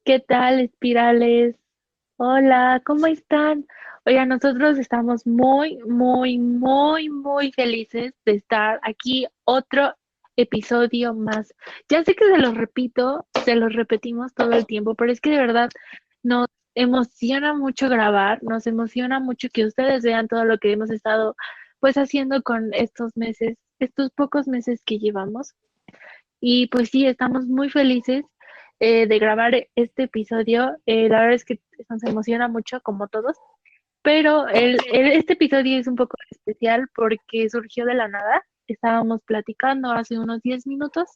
¿Qué tal, espirales? Hola, ¿cómo están? Oigan, nosotros estamos muy felices de estar aquí otro episodio más. Ya sé que se los repito, se los repetimos todo el tiempo, pero es que de verdad nos emociona mucho grabar, nos emociona mucho que ustedes vean todo lo que hemos estado pues haciendo con estos meses, estos pocos meses que llevamos. Y pues sí, estamos muy felices de grabar este episodio. La verdad es que nos emociona mucho, como todos, pero este episodio es un poco especial porque surgió de la nada. Estábamos platicando hace unos 10 minutos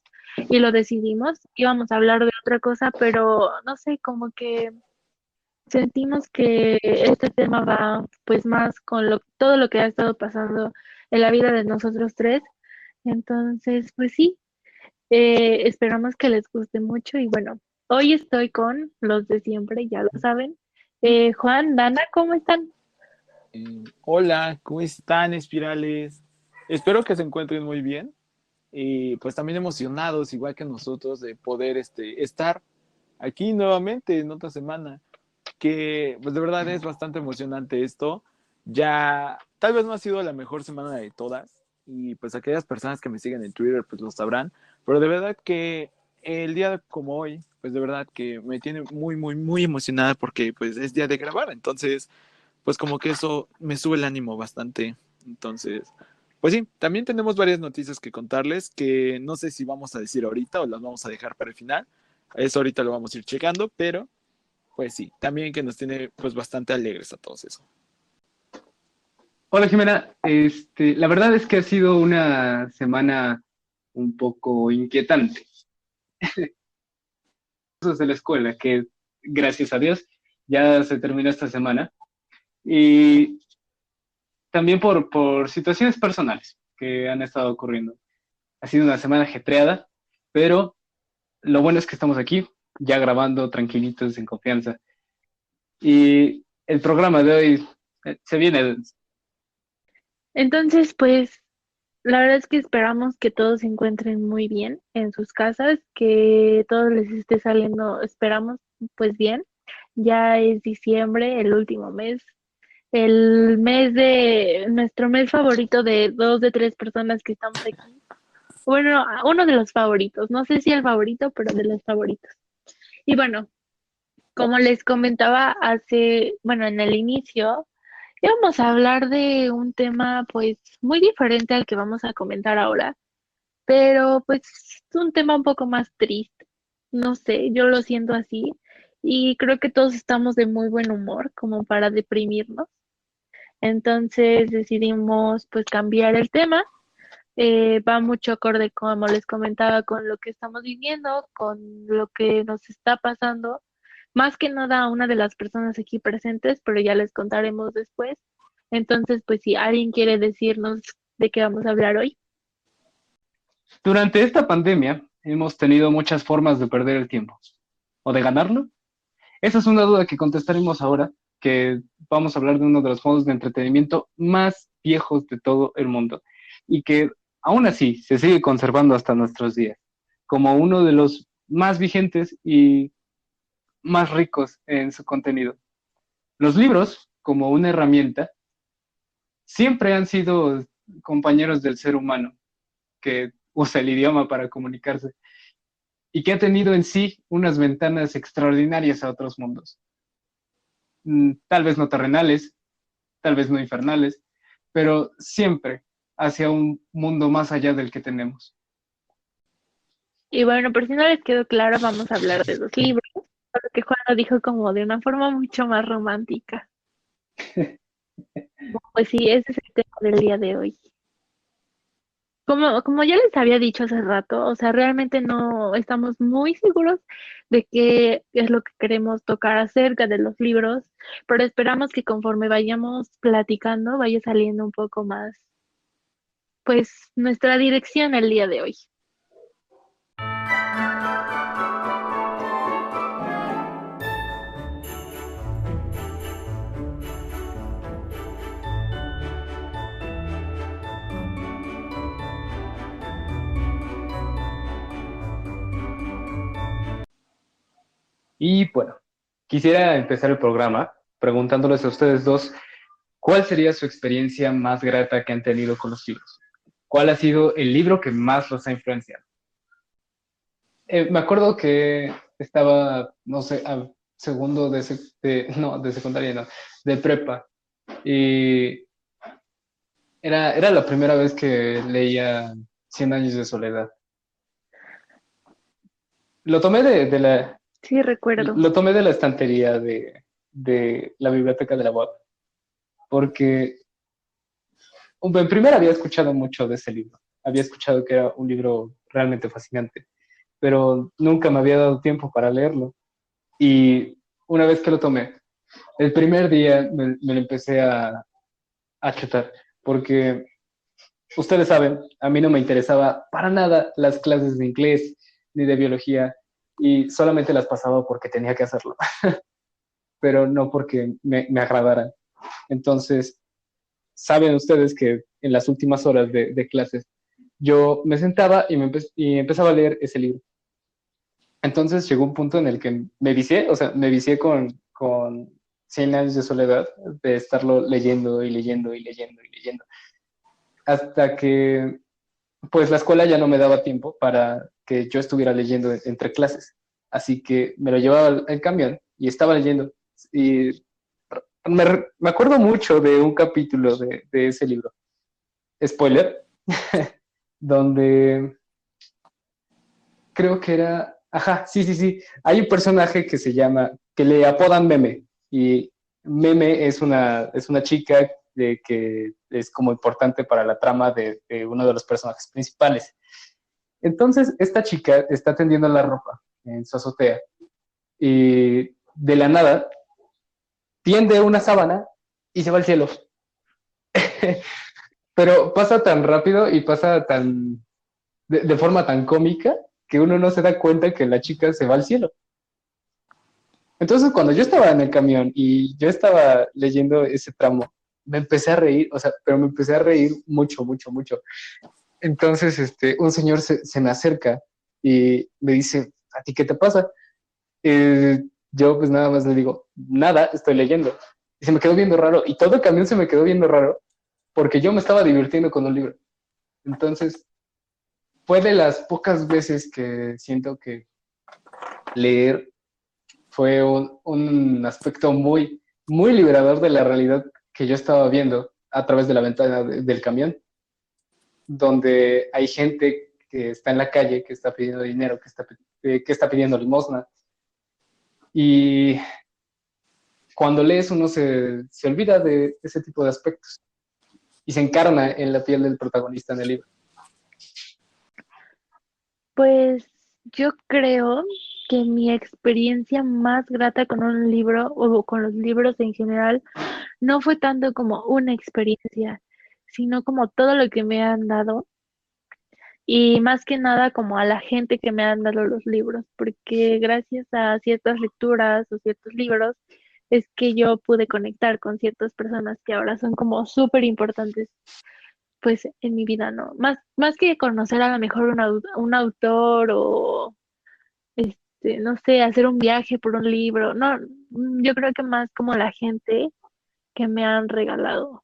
y lo decidimos. Íbamos a hablar de otra cosa, pero no sé, como que sentimos que este tema va pues más con todo lo que ha estado pasando en la vida de nosotros tres. Entonces, pues sí. Esperamos que les guste mucho y bueno, hoy estoy con los de siempre, ya lo saben. Juan, Dana, ¿cómo están? Hola, ¿cómo están, espirales? Espero que se encuentren muy bien y pues también emocionados, igual que nosotros, de poder estar aquí nuevamente en otra semana, que pues de verdad es bastante emocionante esto. Ya tal vez no ha sido la mejor semana de todas y pues aquellas personas que me siguen en Twitter pues lo sabrán, pero de verdad que el día como hoy, pues de verdad que me tiene muy emocionada porque pues es día de grabar, entonces pues como que eso me sube el ánimo bastante. Entonces, pues sí, también tenemos varias noticias que contarles que no sé si vamos a decir ahorita o las vamos a dejar para el final. Eso ahorita lo vamos a ir checando, pero pues sí, también que nos tiene pues bastante alegres a todos eso. Hola Jimena, la verdad es que ha sido una semana un poco inquietante. Cosas de la escuela que gracias a Dios ya se terminó esta semana y también por situaciones personales que han estado ocurriendo. Ha sido una semana ajetreada, pero lo bueno es que estamos aquí ya grabando tranquilitos en confianza y el programa de hoy se viene. Entonces, pues la verdad es que esperamos que todos se encuentren muy bien en sus casas, que todo les esté saliendo, esperamos pues bien. Ya es diciembre, el último mes, el mes de nuestro mes favorito de dos de tres personas que estamos aquí. Bueno, uno de los favoritos, no sé si el favorito, pero de los favoritos. Y bueno, como les comentaba bueno, en el inicio, íbamos a hablar de un tema pues muy diferente al que vamos a comentar ahora, pero pues es un tema un poco más triste. No sé, yo lo siento así y creo que todos estamos de muy buen humor como para deprimirnos. Entonces decidimos pues cambiar el tema. Va mucho acorde, como les comentaba, con lo que estamos viviendo, con lo que nos está pasando. Más que nada a una de las personas aquí presentes, pero ya les contaremos después. Entonces, pues si alguien quiere decirnos de qué vamos a hablar hoy. Durante esta pandemia hemos tenido muchas formas de perder el tiempo o de ganarlo. Esa es una duda que contestaremos ahora, que vamos a hablar de uno de los modos de entretenimiento más viejos de todo el mundo y que aún así se sigue conservando hasta nuestros días, como uno de los más vigentes y más ricos en su contenido. Los libros, como una herramienta, siempre han sido compañeros del ser humano que usa el idioma para comunicarse y que ha tenido en sí unas ventanas extraordinarias a otros mundos. Tal vez no terrenales, tal vez no infernales, pero siempre hacia un mundo más allá del que tenemos. Y bueno, por si no les quedó claro, vamos a hablar de los libros, porque Juan lo dijo como de una forma mucho más romántica. Pues sí, ese es el tema del día de hoy. Como ya les había dicho hace rato, o sea, realmente no estamos muy seguros de qué es lo que queremos tocar acerca de los libros, pero esperamos que conforme vayamos platicando vaya saliendo un poco más, pues, nuestra dirección el día de hoy. Y bueno, quisiera empezar el programa preguntándoles a ustedes dos, ¿cuál sería su experiencia más grata que han tenido con los libros? ¿Cuál ha sido el libro que más los ha influenciado? Me acuerdo que estaba, no sé, a segundo no, de secundaria, no, de prepa. Y era la primera vez que leía Cien años de soledad. Lo tomé Sí, recuerdo. lo tomé de la estantería de la biblioteca de la UAP, porque en primera había escuchado mucho de ese libro. Había escuchado que era un libro realmente fascinante, pero nunca me había dado tiempo para leerlo. Y una vez que lo tomé, el primer día me lo empecé a chutar, porque ustedes saben, a mí no me interesaba para nada las clases de inglés ni de biología y solamente las pasaba porque tenía que hacerlo, pero no porque me agradaran. Entonces, saben ustedes que en las últimas horas de clases yo me sentaba y empezaba a leer ese libro. Entonces llegó un punto en el que me vicié, o sea, me vicié con Cien años de soledad, de estarlo leyendo y leyendo y leyendo y leyendo, hasta que pues la escuela ya no me daba tiempo para que yo estuviera leyendo entre clases. Así que me lo llevaba al camión y estaba leyendo. Y me acuerdo mucho de un capítulo de ese libro, spoiler, donde creo que era, ajá, sí, sí, sí, hay un personaje que se llama, que le apodan Meme, y Meme es una chica que es como importante para la trama de uno de los personajes principales. Entonces, esta chica está tendiendo la ropa en su azotea y de la nada tiende una sábana y se va al cielo. Pero pasa tan rápido y pasa de forma tan cómica que uno no se da cuenta que la chica se va al cielo. Entonces, cuando yo estaba en el camión y yo estaba leyendo ese tramo, me empecé a reír, o sea, pero me empecé a reír mucho, mucho, mucho. Entonces, un señor se me acerca y me dice, ¿a ti qué te pasa? Yo pues nada más le digo, nada, estoy leyendo. Y se me quedó viendo raro. Y todo el camión se me quedó viendo raro porque yo me estaba divirtiendo con un libro. Entonces, fue de las pocas veces que siento que leer fue un aspecto muy, muy liberador de la realidad que yo estaba viendo a través de la ventana del camión, donde hay gente que está en la calle, que está pidiendo dinero, que está pidiendo limosna. Y cuando lees uno se olvida de ese tipo de aspectos y se encarna en la piel del protagonista en el libro. Pues yo creo que mi experiencia más grata con un libro o con los libros en general no fue tanto como una experiencia, sino como todo lo que me han dado y más que nada como a la gente que me han dado los libros, porque gracias a ciertas lecturas o ciertos libros es que yo pude conectar con ciertas personas que ahora son como súper importantes pues en mi vida, ¿no? Más que conocer a lo mejor un autor o no sé, hacer un viaje por un libro, no, yo creo que más como la gente que me han regalado.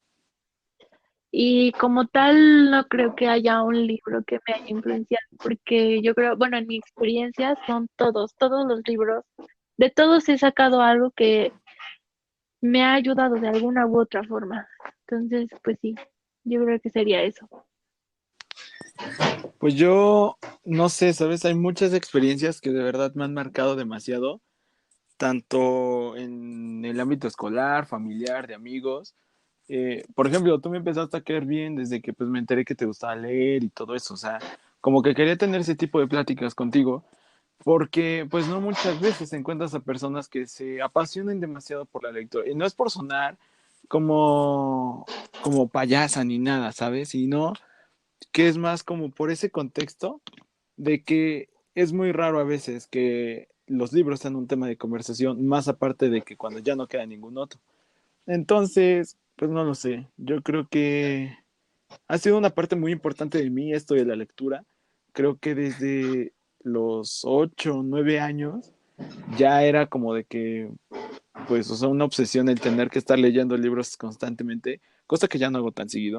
Y como tal, no creo que haya un libro que me haya influenciado, porque yo creo, bueno, en mi experiencia son todos los libros, de todos he sacado algo que me ha ayudado de alguna u otra forma. Entonces, pues sí, yo creo que sería eso. Pues yo no sé, ¿sabes? Hay muchas experiencias que de verdad me han marcado demasiado, tanto en el ámbito escolar, familiar, de amigos. Por ejemplo, tú me empezaste a caer bien desde que pues me enteré que te gustaba leer y todo eso, o sea, como que quería tener ese tipo de pláticas contigo, porque pues no muchas veces encuentras a personas que se apasionen demasiado por la lectura, y no es por sonar como payasa ni nada, ¿sabes? Sino que es más como por ese contexto de que es muy raro a veces que los libros sean un tema de conversación, más aparte de que cuando ya no queda ningún otro. Entonces, pues no lo sé, yo creo que ha sido una parte muy importante de mí esto de la lectura. Creo que desde los 8 o 9 años ya era como de que, pues, o sea, una obsesión el tener que estar leyendo libros constantemente, cosa que ya no hago tan seguido,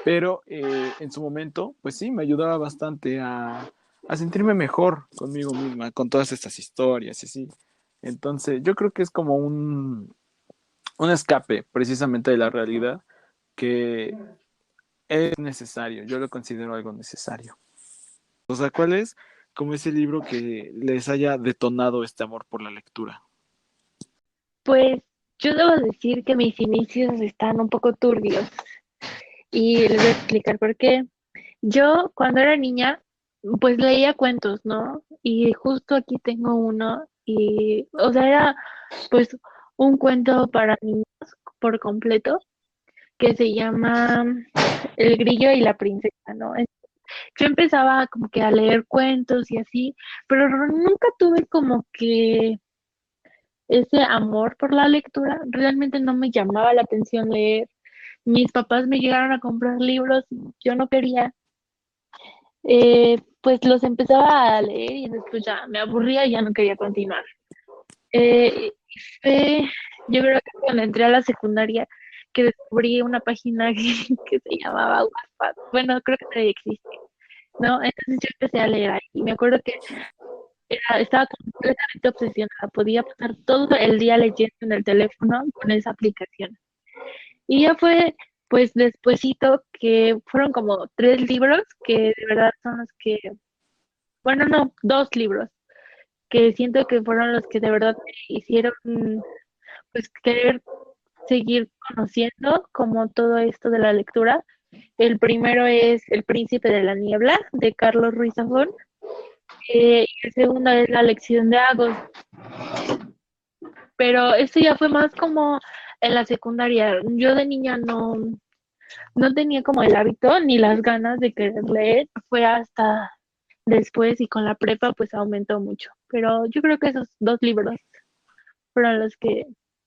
pero en su momento, pues sí, me ayudaba bastante a sentirme mejor conmigo misma, con todas estas historias y así. Entonces, yo creo que es como un escape precisamente de la realidad que es necesario, yo lo considero algo necesario. O sea, ¿cuál es como ese libro que les haya detonado este amor por la lectura? Pues yo debo decir que mis inicios están un poco turbios y les voy a explicar por qué. Yo cuando era niña, pues leía cuentos, ¿no? Y justo aquí tengo uno y, o sea, era pues un cuento para niños por completo que se llama El grillo y la princesa, ¿no? Yo empezaba como que a leer cuentos y así, pero nunca tuve como que ese amor por la lectura. Realmente no me llamaba la atención leer. Mis papás me llegaron a comprar libros y yo no quería. Pues los empezaba a leer y después ya me aburría y ya no quería continuar. Eh, fue- yo creo que cuando entré a la secundaria que descubrí una página que se llamaba Wattpad. Bueno, creo que todavía existe, ¿no? Entonces yo empecé a leer ahí. Y me acuerdo que estaba completamente obsesionada. Podía pasar todo el día leyendo en el teléfono con esa aplicación. Y ya fue, pues, despuesito que fueron como 3 libros que de verdad son los que, bueno, no, 2 libros que siento que fueron los que de verdad me hicieron, pues, querer seguir conociendo como todo esto de la lectura. El primero es El Príncipe de la Niebla, de Carlos Ruiz Zafón, y el segundo es La Lección de Agos. Pero esto ya fue más como en la secundaria. Yo de niña no tenía como el hábito ni las ganas de querer leer. Fue hasta después y con la prepa pues aumentó mucho. Pero yo creo que esos 2 libros fueron los que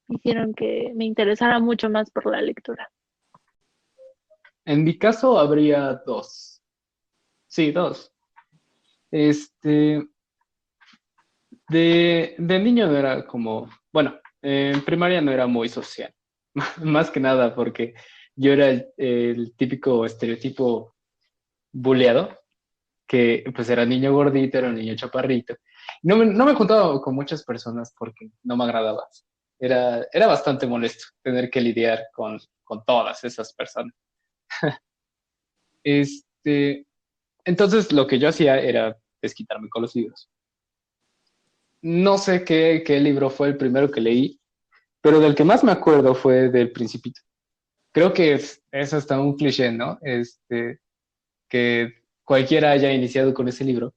hicieron que me interesara mucho más por la lectura. En mi caso habría dos. Sí, dos. Este, de niño no era como, bueno, en primaria no era muy social, más que nada porque yo era el típico estereotipo buleado, que pues era niño gordito, era un niño chaparrito. No me juntaba con muchas personas porque no me agradaba. Era bastante molesto tener que lidiar con todas esas personas. Este, entonces lo que yo hacía era desquitarme con los libros. No sé qué libro fue el primero que leí, pero del que más me acuerdo fue del Principito. Creo que es hasta un cliché, ¿no? Que cualquiera haya iniciado con ese libro,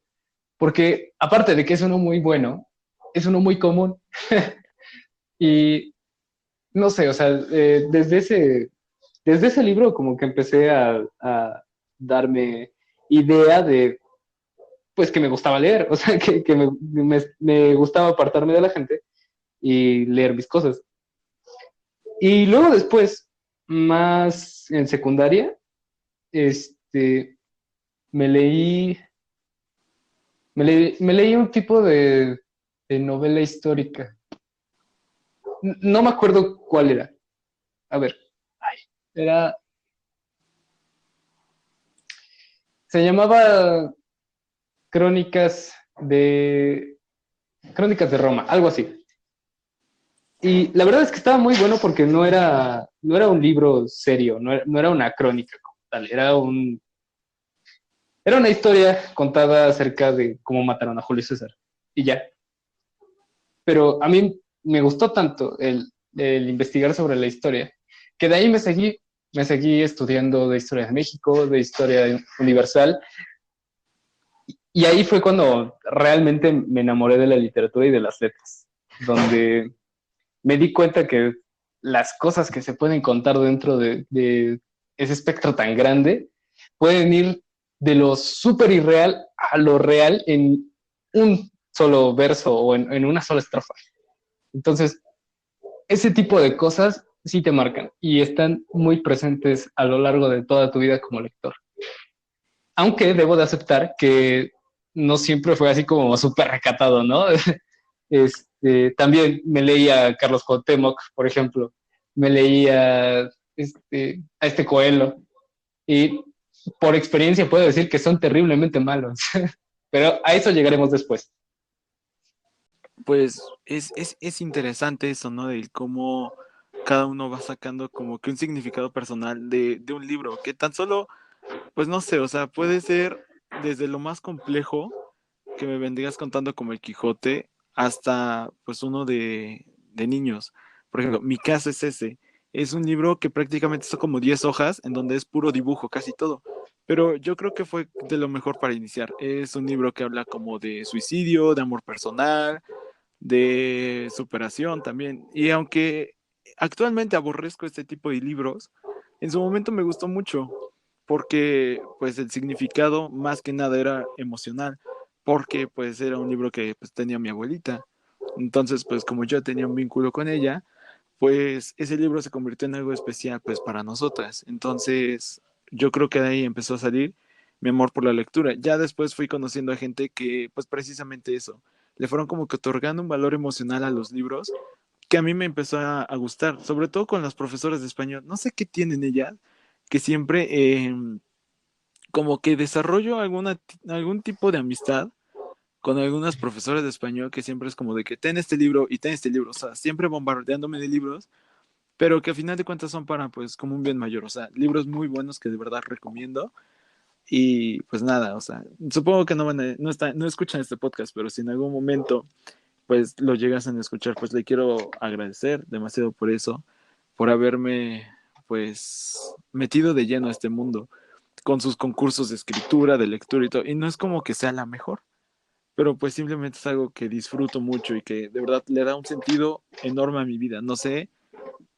porque aparte de que es uno muy bueno, es uno muy común. Y no sé, o sea, desde ese libro como que empecé a darme idea de, pues, que me gustaba leer, o sea, que me gustaba apartarme de la gente y leer mis cosas. Y luego después, más en secundaria, este, me leí, me leí un tipo de novela histórica. No me acuerdo cuál era. A ver, ay, era, se llamaba Crónicas de, Crónicas de Roma, algo así. Y la verdad es que estaba muy bueno porque no era un libro serio, no era una crónica como tal, era una historia contada acerca de cómo mataron a Julio César. Y ya. Pero a mí me gustó tanto el investigar sobre la historia, que de ahí me seguí estudiando de historia de México, de historia universal, y ahí fue cuando realmente me enamoré de la literatura y de las letras, donde me di cuenta que las cosas que se pueden contar dentro de ese espectro tan grande pueden ir de lo súper irreal a lo real en un solo verso o en una sola estrofa. Entonces, ese tipo de cosas sí te marcan y están muy presentes a lo largo de toda tu vida como lector. Aunque debo de aceptar que no siempre fue así como súper recatado, ¿no? También me leía a Carlos Cuauhtémoc, por ejemplo, me leía a este Coelho, y por experiencia puedo decir que son terriblemente malos, pero a eso llegaremos después. Pues es interesante eso, ¿no? De cómo cada uno va sacando como que un significado personal de un libro, que tan solo, pues no sé, o sea, puede ser desde lo más complejo que me vendrías contando como el Quijote hasta pues uno de niños. Por ejemplo, mi caso es ese. Es un libro que prácticamente son como 10 hojas en donde es puro dibujo, casi todo. Pero yo creo que fue de lo mejor para iniciar. Es un libro que habla como de suicidio, de amor personal, de superación también. Y aunque actualmente aborrezco este tipo de libros, en su momento me gustó mucho porque pues el significado más que nada era emocional, porque pues era un libro que pues tenía mi abuelita. Entonces pues como yo tenía un vínculo con ella, pues ese libro se convirtió en algo especial pues para nosotras. Entonces yo creo que de ahí empezó a salir mi amor por la lectura. Ya después fui conociendo a gente que pues precisamente eso, le fueron como que otorgando un valor emocional a los libros que a mí me empezó a gustar, sobre todo con las profesoras de español. No sé qué tienen ellas, que siempre como que desarrollo algún tipo de amistad con algunas profesoras de español que siempre es como de que ten este libro y ten este libro, o sea, siempre bombardeándome de libros, pero que a final de cuentas son para pues como un bien mayor, o sea, libros muy buenos que de verdad recomiendo. Y pues nada, o sea, supongo que no escuchan este podcast, pero si en algún momento pues lo llegasen a escuchar, pues le quiero agradecer demasiado por eso, por haberme pues metido de lleno a este mundo con sus concursos de escritura, de lectura y todo. Y no es como que sea la mejor, pero pues simplemente es algo que disfruto mucho y que de verdad le da un sentido enorme a mi vida. No sé,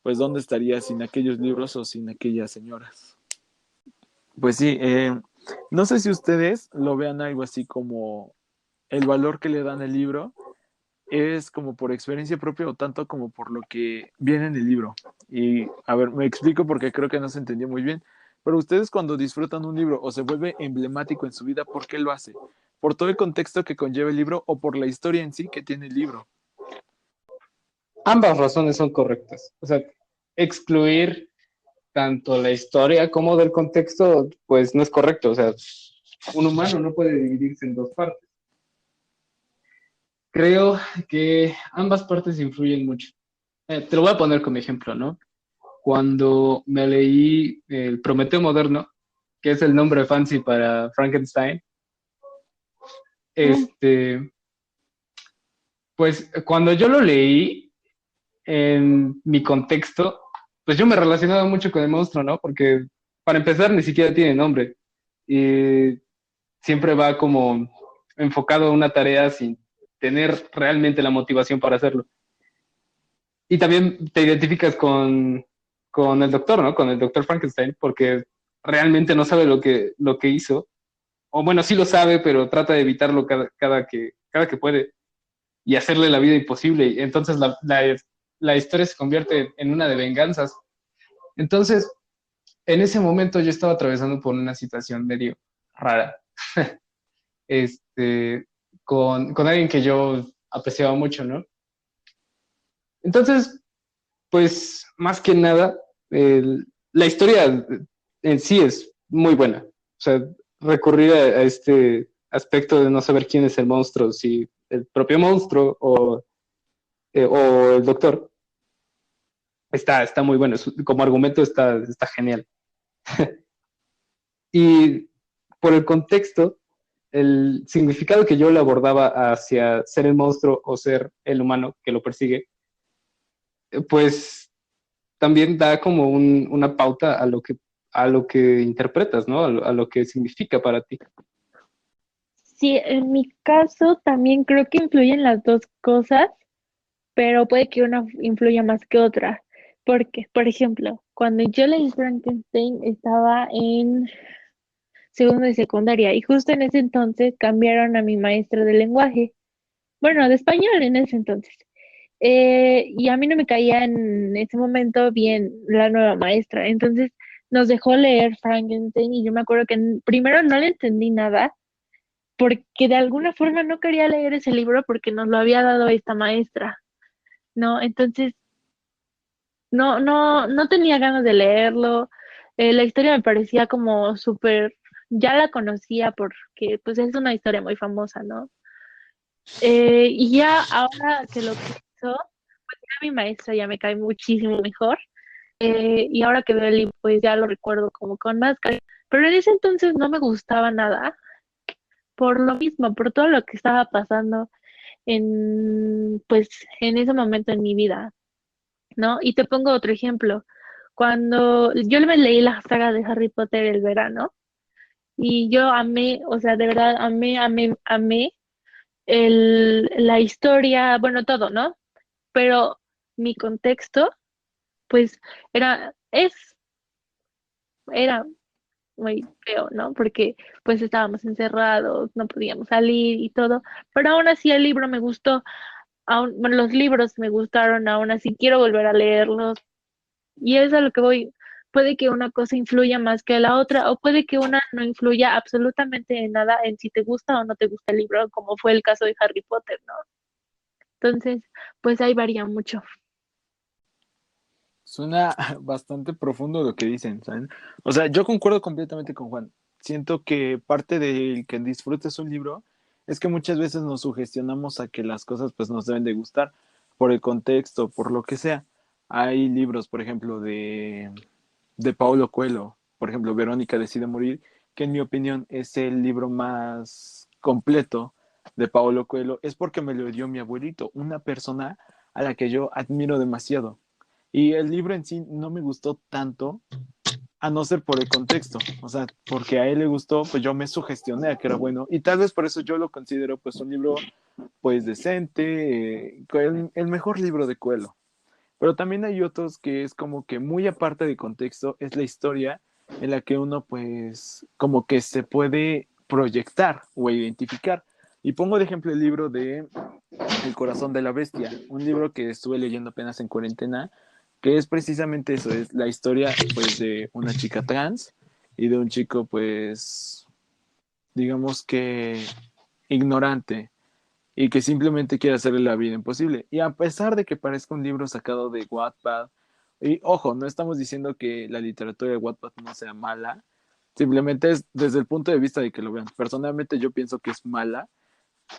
pues dónde estaría sin aquellos libros o sin aquellas señoras. Pues sí, no sé si ustedes lo vean algo así como el valor que le dan al libro es como por experiencia propia o tanto como por lo que viene en el libro. Y a ver, me explico porque creo que no se entendió muy bien. Pero ustedes cuando disfrutan un libro o se vuelve emblemático en su vida, ¿por qué lo hace? ¿Por todo el contexto que conlleva el libro o por la historia en sí que tiene el libro? Ambas razones son correctas. O sea, excluir tanto la historia como del contexto, pues no es correcto. O sea, un humano no puede dividirse en dos partes. Creo que ambas partes influyen mucho. Te lo voy a poner como ejemplo, ¿no? Cuando me leí el Prometeo Moderno, que es el nombre fancy para Frankenstein, Mm. este, pues cuando yo lo leí en mi contexto, pues yo me relacionaba mucho con el monstruo, ¿no? Porque para empezar ni siquiera tiene nombre y siempre va como enfocado a una tarea sin tener realmente la motivación para hacerlo. Y también te identificas con el doctor, ¿no? Con el doctor Frankenstein, porque realmente no sabe lo que hizo. O bueno, sí lo sabe, pero trata de evitarlo cada que puede y hacerle la vida imposible. Entonces la historia se convierte en una de venganzas. Entonces, en ese momento yo estaba atravesando por una situación medio rara. este, con alguien que yo apreciaba mucho, ¿no? Entonces, pues más que nada, la historia en sí es muy buena. O sea, recurrir a este aspecto de no saber quién es el monstruo, si el propio monstruo o el doctor, está muy bueno. Como argumento está genial. Y por el contexto, el significado que yo le abordaba hacia ser el monstruo o ser el humano que lo persigue, pues también da como una pauta a lo que interpretas, ¿no? A lo que significa para ti. Sí, en mi caso también creo que influyen las dos cosas, pero puede que una influya más que otra. Porque, por ejemplo, cuando yo leí Frankenstein estaba en segundo de secundaria y justo en ese entonces cambiaron a mi maestra de lenguaje, bueno, de español en ese entonces. Y a mí no me caía en ese momento bien la nueva maestra, entonces nos dejó leer Frankenstein y yo me acuerdo que primero no le entendí nada porque de alguna forma no quería leer ese libro porque nos lo había dado esta maestra, ¿no? Entonces, no tenía ganas de leerlo. La historia me parecía como súper, ya la conocía porque pues es una historia muy famosa, ¿no? Y ya ahora que lo pienso, pues ya mi maestra ya me cae muchísimo mejor. Y ahora que veo el libro, pues ya lo recuerdo como con más cariño. Pero en ese entonces no me gustaba nada, por lo mismo, por todo lo que estaba pasando pues, en ese momento en mi vida, ¿no? Y te pongo otro ejemplo. Cuando yo me leí la saga de Harry Potter el verano, y yo amé, o sea, de verdad, amé la historia, bueno, todo, ¿no? Pero mi contexto, pues, era muy feo, ¿no? Porque pues estábamos encerrados, no podíamos salir y todo, pero aún así el libro me gustó, bueno, los libros me gustaron, aún así quiero volver a leerlos y es a lo que voy. Puede que una cosa influya más que la otra, o puede que una no influya absolutamente en nada en si te gusta o no te gusta el libro, como fue el caso de Harry Potter, ¿no? Entonces, pues ahí varía mucho. Suena bastante profundo lo que dicen, ¿saben? O sea, yo concuerdo completamente con Juan. Siento que parte del que disfrutes un libro es que muchas veces nos sugestionamos a que las cosas pues nos deben de gustar por el contexto, por lo que sea. Hay libros, por ejemplo, de Paulo Coelho, por ejemplo, Verónica decide morir, que en mi opinión es el libro más completo de Paulo Coelho, es porque me lo dio mi abuelito, una persona a la que yo admiro demasiado. Y el libro en sí no me gustó tanto, a no ser por el contexto. O sea, porque a él le gustó, pues yo me sugestioné a que era bueno. Y tal vez por eso yo lo considero pues un libro pues decente, el mejor libro de Coelho. Pero también hay otros que es como que muy aparte de contexto, es la historia en la que uno pues como que se puede proyectar o identificar. Y pongo de ejemplo el libro de El corazón de la bestia, un libro que estuve leyendo apenas en cuarentena, que es precisamente eso, es la historia pues de una chica trans y de un chico pues digamos que ignorante y que simplemente quiere hacerle la vida imposible. Y a pesar de que parezca un libro sacado de Wattpad, y ojo, no estamos diciendo que la literatura de Wattpad no sea mala, simplemente es desde el punto de vista de que lo vean. Personalmente yo pienso que es mala,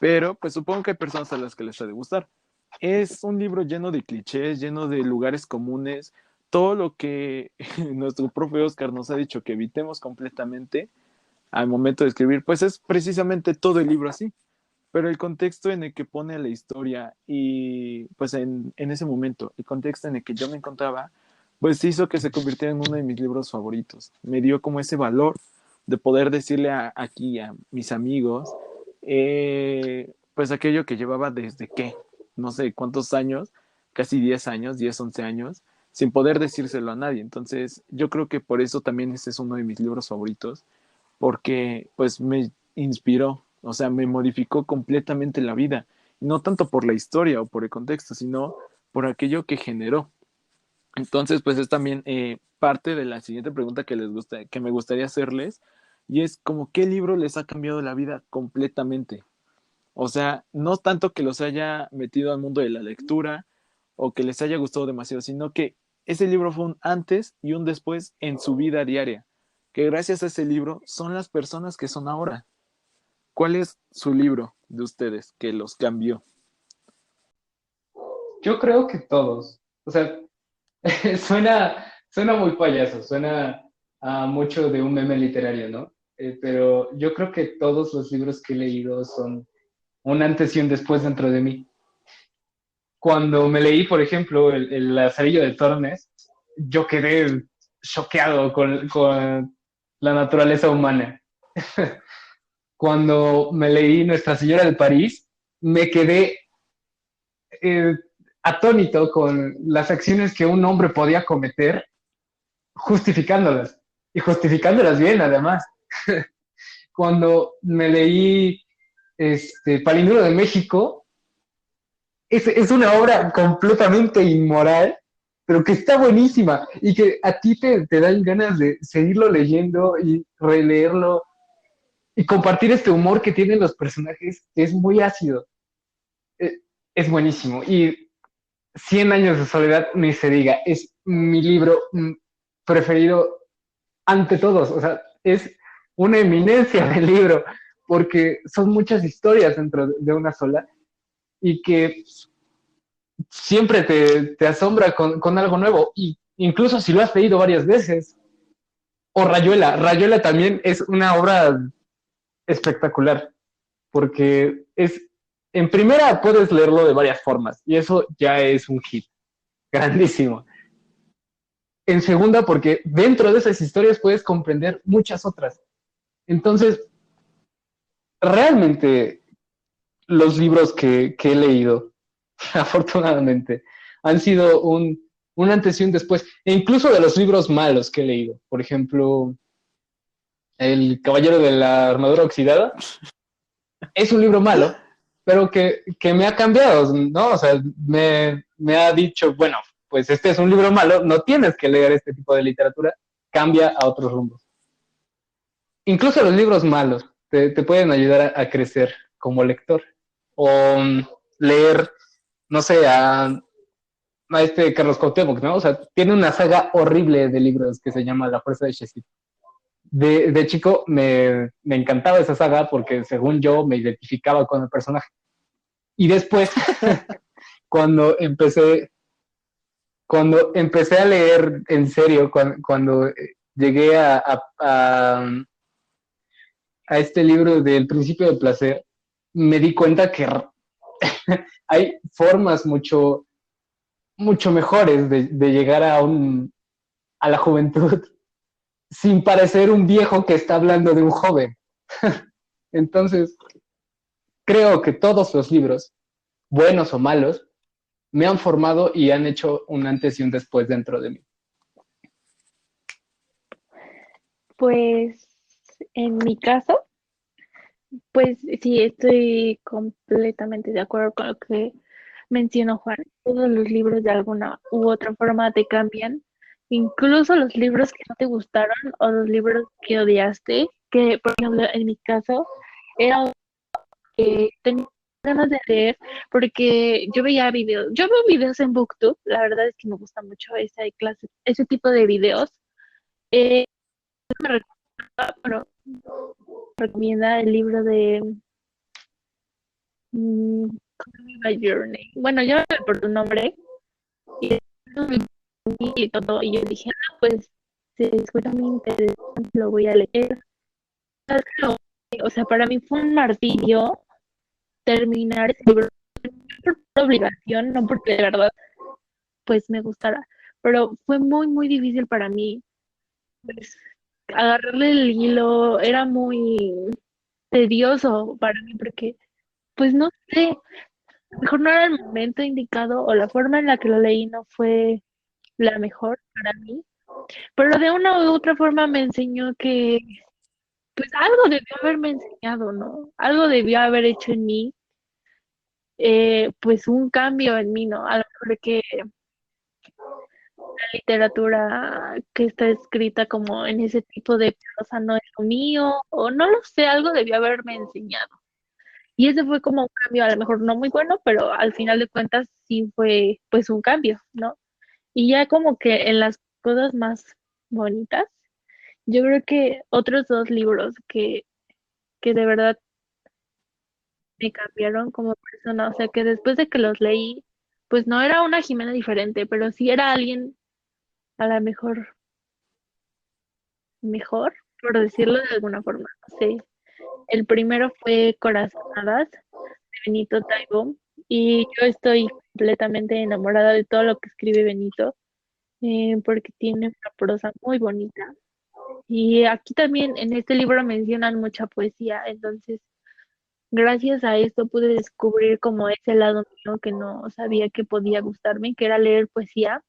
pero pues supongo que hay personas a las que les ha de gustar. Es un libro lleno de clichés, lleno de lugares comunes, todo lo que nuestro profe Oscar nos ha dicho que evitemos completamente al momento de escribir, pues es precisamente todo el libro así. Pero el contexto en el que pone la historia y pues en ese momento, el contexto en el que yo me encontraba, pues hizo que se convirtiera en uno de mis libros favoritos. Me dio como ese valor de poder decirle aquí a mis amigos, pues aquello que llevaba desde qué, no sé cuántos años, casi 10 años, 10 11 años, sin poder decírselo a nadie. Entonces, yo creo que por eso también ese es uno de mis libros favoritos, porque pues me inspiró, o sea, me modificó completamente la vida, no tanto por la historia o por el contexto, sino por aquello que generó. Entonces, pues es también parte de la siguiente pregunta que me gustaría hacerles, y es como qué libro les ha cambiado la vida completamente. O sea, no tanto que los haya metido al mundo de la lectura o que les haya gustado demasiado, sino que ese libro fue un antes y un después en su vida diaria, que gracias a ese libro son las personas que son ahora. ¿Cuál es su libro de ustedes que los cambió? Yo creo que todos. O sea, suena muy payaso, suena a mucho de un meme literario, ¿no? Pero yo creo que todos los libros que he leído son un antes y un después dentro de mí. Cuando me leí, por ejemplo, el Lazarillo de Tormes, yo quedé choqueado con la naturaleza humana. Cuando me leí Nuestra Señora de París, me quedé eh, atónito con las acciones que un hombre podía cometer, justificándolas, y justificándolas bien, además. Cuando me leí Palindro de México, es una obra completamente inmoral, pero que está buenísima y que a ti te dan ganas de seguirlo leyendo y releerlo. y compartir este humor que tienen los personajes es muy ácido. Es buenísimo. Y Cien años de soledad, ni se diga, es mi libro preferido ante todos. O sea, es una eminencia del libro, porque son muchas historias dentro de una sola y que siempre te asombra con algo nuevo. Y incluso si lo has leído varias veces. O Rayuela. Rayuela también es una obra espectacular, porque en primera puedes leerlo de varias formas, y eso ya es un hit grandísimo. En segunda, porque dentro de esas historias puedes comprender muchas otras. Entonces, realmente los libros que he leído, afortunadamente, han sido un antes y un después, e incluso de los libros malos que he leído. Por ejemplo, El Caballero de la Armadura Oxidada es un libro malo, pero que me ha cambiado, ¿no? O sea, me ha dicho, bueno, pues este es un libro malo, no tienes que leer este tipo de literatura, cambia a otros rumbos. Incluso los libros malos te pueden ayudar a crecer como lector. O leer, no sé, a este Carlos Cuauhtémoc, ¿no? O sea, tiene una saga horrible de libros que se llama La Fuerza de Shazid. De chico me encantaba esa saga porque según yo me identificaba con el personaje. Y después, cuando empecé, cuando empecé a leer en serio, cuando llegué a este libro del Principio del Placer, me di cuenta que hay formas mucho mejores de llegar a la juventud sin parecer un viejo que está hablando de un joven. Entonces, creo que todos los libros, buenos o malos, me han formado y han hecho un antes y un después dentro de mí. Pues en mi caso, pues sí, estoy completamente de acuerdo con lo que mencionó Juan. Todos los libros de alguna u otra forma te cambian, incluso los libros que no te gustaron o los libros que odiaste, que por ejemplo en mi caso era uno que tenía ganas de leer porque yo veo videos en BookTube, la verdad es que me gusta mucho esa clase, ese tipo de videos. Eh, bueno, recomienda el libro de Call Me By Your Name. Bueno, yo por tu nombre y y todo, y yo dije, ah, pues se escucha muy interesante, lo voy a leer. O sea, para mí fue un martirio terminar ese libro por obligación, no porque de verdad pues me gustara, pero fue muy, muy difícil para mí, pues agarrarle el hilo, era muy tedioso para mí porque pues no sé, a lo mejor no era el momento indicado o la forma en la que lo leí no fue la mejor para mí, pero de una u otra forma me enseñó que pues algo debió haberme enseñado, ¿no? Algo debió haber hecho en mí, pues un cambio en mí, ¿no? A lo mejor que la literatura que está escrita como en ese tipo de prosa no es lo mío, o no lo sé, algo debió haberme enseñado. Y ese fue como un cambio, a lo mejor no muy bueno, pero al final de cuentas sí fue pues un cambio, ¿no? Y ya como que en las cosas más bonitas, yo creo que otros dos libros que de verdad me cambiaron como persona, o sea que después de que los leí, pues no era una Jimena diferente, pero sí era alguien a lo mejor, por decirlo de alguna forma, no sé. El primero fue Corazonadas de Benito Taibo y yo estoy completamente enamorada de todo lo que escribe Benito, porque tiene una prosa muy bonita. Y aquí también en este libro mencionan mucha poesía, entonces gracias a esto pude descubrir como ese lado mío que no sabía que podía gustarme, que era leer poesía.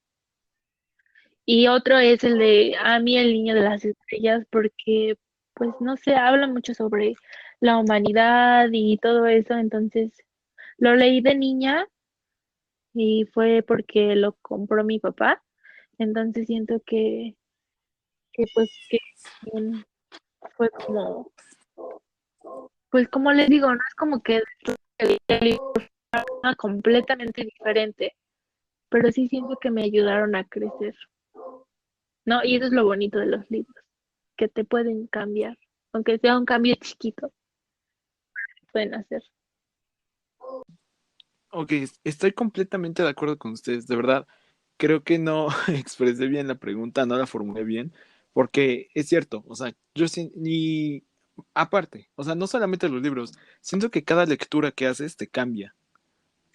Y otro es el de A mí el niño de las estrellas, porque pues no sé, habla mucho sobre la humanidad y todo eso, entonces lo leí de niña y fue porque lo compró mi papá, entonces siento que pues que también fue como Pues como les digo, no es como que el libro fuera completamente diferente, pero sí siento que me ayudaron a crecer, ¿no? Y eso es lo bonito de los libros, que te pueden cambiar, aunque sea un cambio chiquito, pueden hacer. Ok, estoy completamente de acuerdo con ustedes, de verdad. Creo que no expresé bien la pregunta, no la formulé bien, porque es cierto, o sea, yo ni aparte, o sea, no solamente los libros, siento que cada lectura que haces te cambia.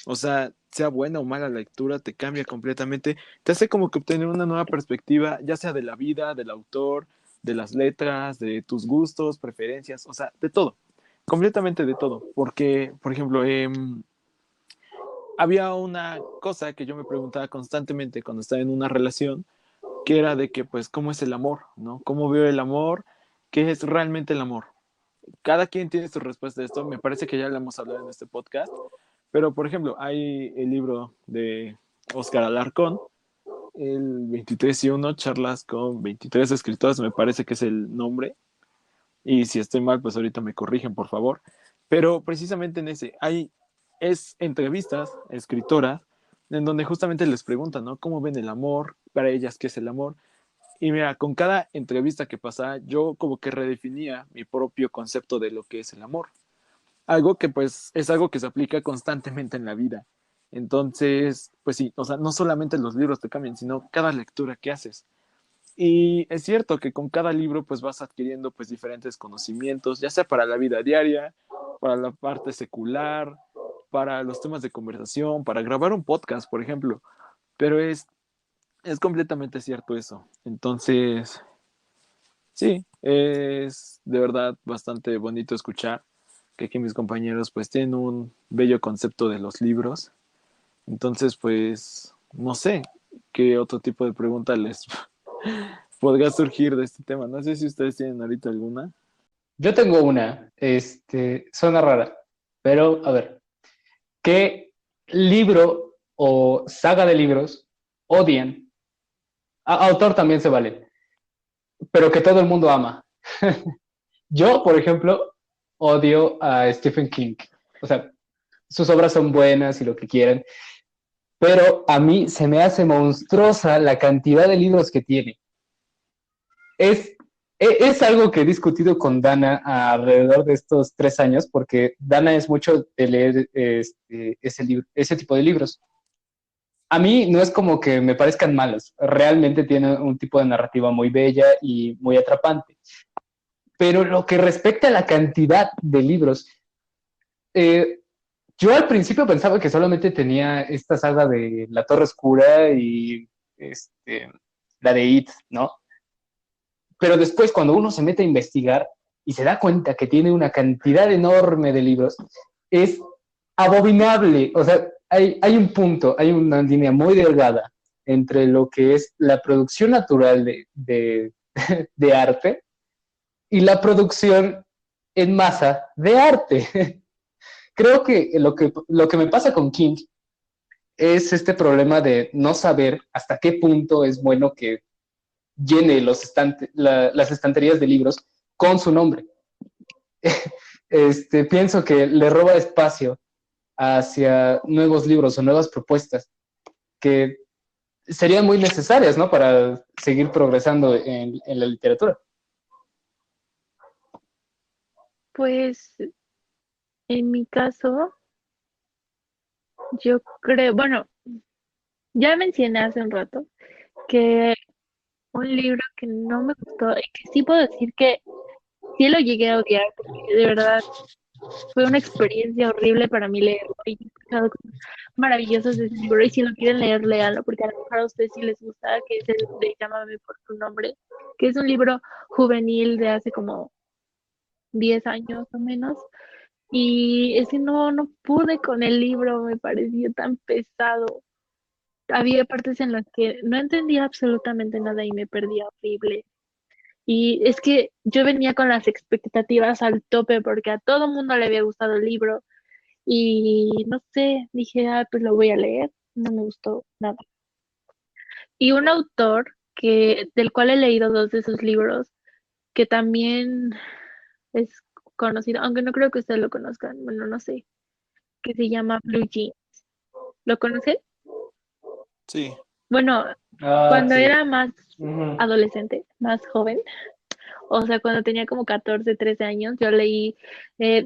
O sea, sea buena o mala lectura, te cambia completamente, te hace como que obtener una nueva perspectiva, ya sea de la vida, del autor, de las letras, de tus gustos, preferencias, o sea, de todo, completamente de todo. Porque, por ejemplo, había una cosa que yo me preguntaba constantemente cuando estaba en una relación, que era de que, pues, ¿cómo es el amor? ¿No? ¿Cómo veo el amor? ¿Qué es realmente el amor? Cada quien tiene su respuesta a esto, me parece que ya lo hemos hablado en este podcast, pero, por ejemplo, hay el libro de Oscar Alarcón, el 23 y uno charlas con 23 escritores, me parece que es el nombre, y si estoy mal, pues ahorita me corrigen, por favor. Pero precisamente en ese, es entrevistas a escritoras en donde justamente les preguntan, ¿no? ¿Cómo ven el amor? Para ellas, ¿qué es el amor? Y mira, con cada entrevista que pasaba, yo como que redefinía mi propio concepto de lo que es el amor. Algo que pues es algo que se aplica constantemente en la vida. Entonces, pues sí, o sea, no solamente los libros te cambian, sino cada lectura que haces. Y es cierto que con cada libro pues vas adquiriendo pues diferentes conocimientos, ya sea para la vida diaria, para la parte secular, para los temas de conversación, para grabar un podcast, por ejemplo. Pero es completamente cierto eso. Entonces, sí, es de verdad bastante bonito escuchar que aquí mis compañeros pues tienen un bello concepto de los libros. Entonces, pues, no sé qué otro tipo de pregunta les podría surgir de este tema. No sé si ustedes tienen ahorita alguna. Yo tengo una, suena rara, pero a ver, ¿qué libro o saga de libros odian? Autor también se vale, pero que todo el mundo ama. Yo, por ejemplo, odio a Stephen King. O sea, sus obras son buenas y lo que quieran, pero a mí se me hace monstruosa la cantidad de libros que tiene. Es, es algo que he discutido con Dana alrededor de estos 3 años, porque Dana es mucho de leer ese tipo de libros. A mí no es como que me parezcan malos, realmente tiene un tipo de narrativa muy bella y muy atrapante. Pero lo que respecta a la cantidad de libros, eh, yo al principio pensaba que solamente tenía esta saga de La Torre Oscura y este, la de It, ¿no? Pero después, cuando uno se mete a investigar y se da cuenta que tiene una cantidad enorme de libros, es abominable. O sea, hay un punto, hay una línea muy delgada entre lo que es la producción natural de arte y la producción en masa de arte. Creo que lo que me pasa con King es este problema de no saber hasta qué punto es bueno que llene las estanterías de libros con su nombre. Pienso que le roba espacio hacia nuevos libros o nuevas propuestas que serían muy necesarias, ¿no? Para seguir progresando en la literatura. Pues en mi caso, yo creo, bueno, ya mencioné hace un rato que un libro que no me gustó y que sí puedo decir que sí lo llegué a odiar porque de verdad fue una experiencia horrible para mí leerlo y he escuchado cosas maravillosas de ese libro y si lo quieren leer, léanlo porque a lo mejor a ustedes sí les gusta, que es el de Llámame por tu nombre, que es un libro juvenil de hace como 10 años o menos y ese no pude con el libro, me pareció tan pesado. Había partes en las que no entendía absolutamente nada y me perdía horrible. Y es que yo venía con las expectativas al tope porque a todo mundo le había gustado el libro y no sé, dije, ah, pues lo voy a leer, no me gustó nada. Y un autor del cual he leído dos de sus libros, que también es conocido, aunque no creo que ustedes lo conozcan, bueno, no sé, que se llama Blue Jeans. ¿Lo conocen? Sí. Bueno, Ah, cuando sí. era más Ujú. adolescente, más joven, o sea, cuando tenía como 14 13 años, yo leí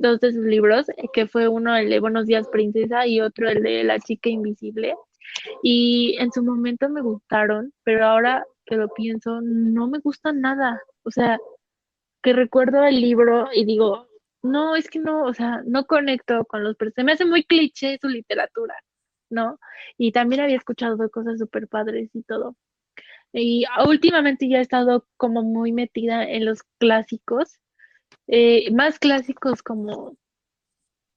dos de sus libros, que fue uno el de Buenos días, princesa, y otro el de La chica invisible. Y en su momento me gustaron, pero ahora que lo pienso, no me gustan nada. O sea, que recuerdo el libro y digo, no, es que no, o sea, no conecto con los personajes. Se me hace muy cliché su literatura, ¿no? Y también había escuchado de cosas súper padres y todo. Y últimamente ya he estado como muy metida en los clásicos, más clásicos como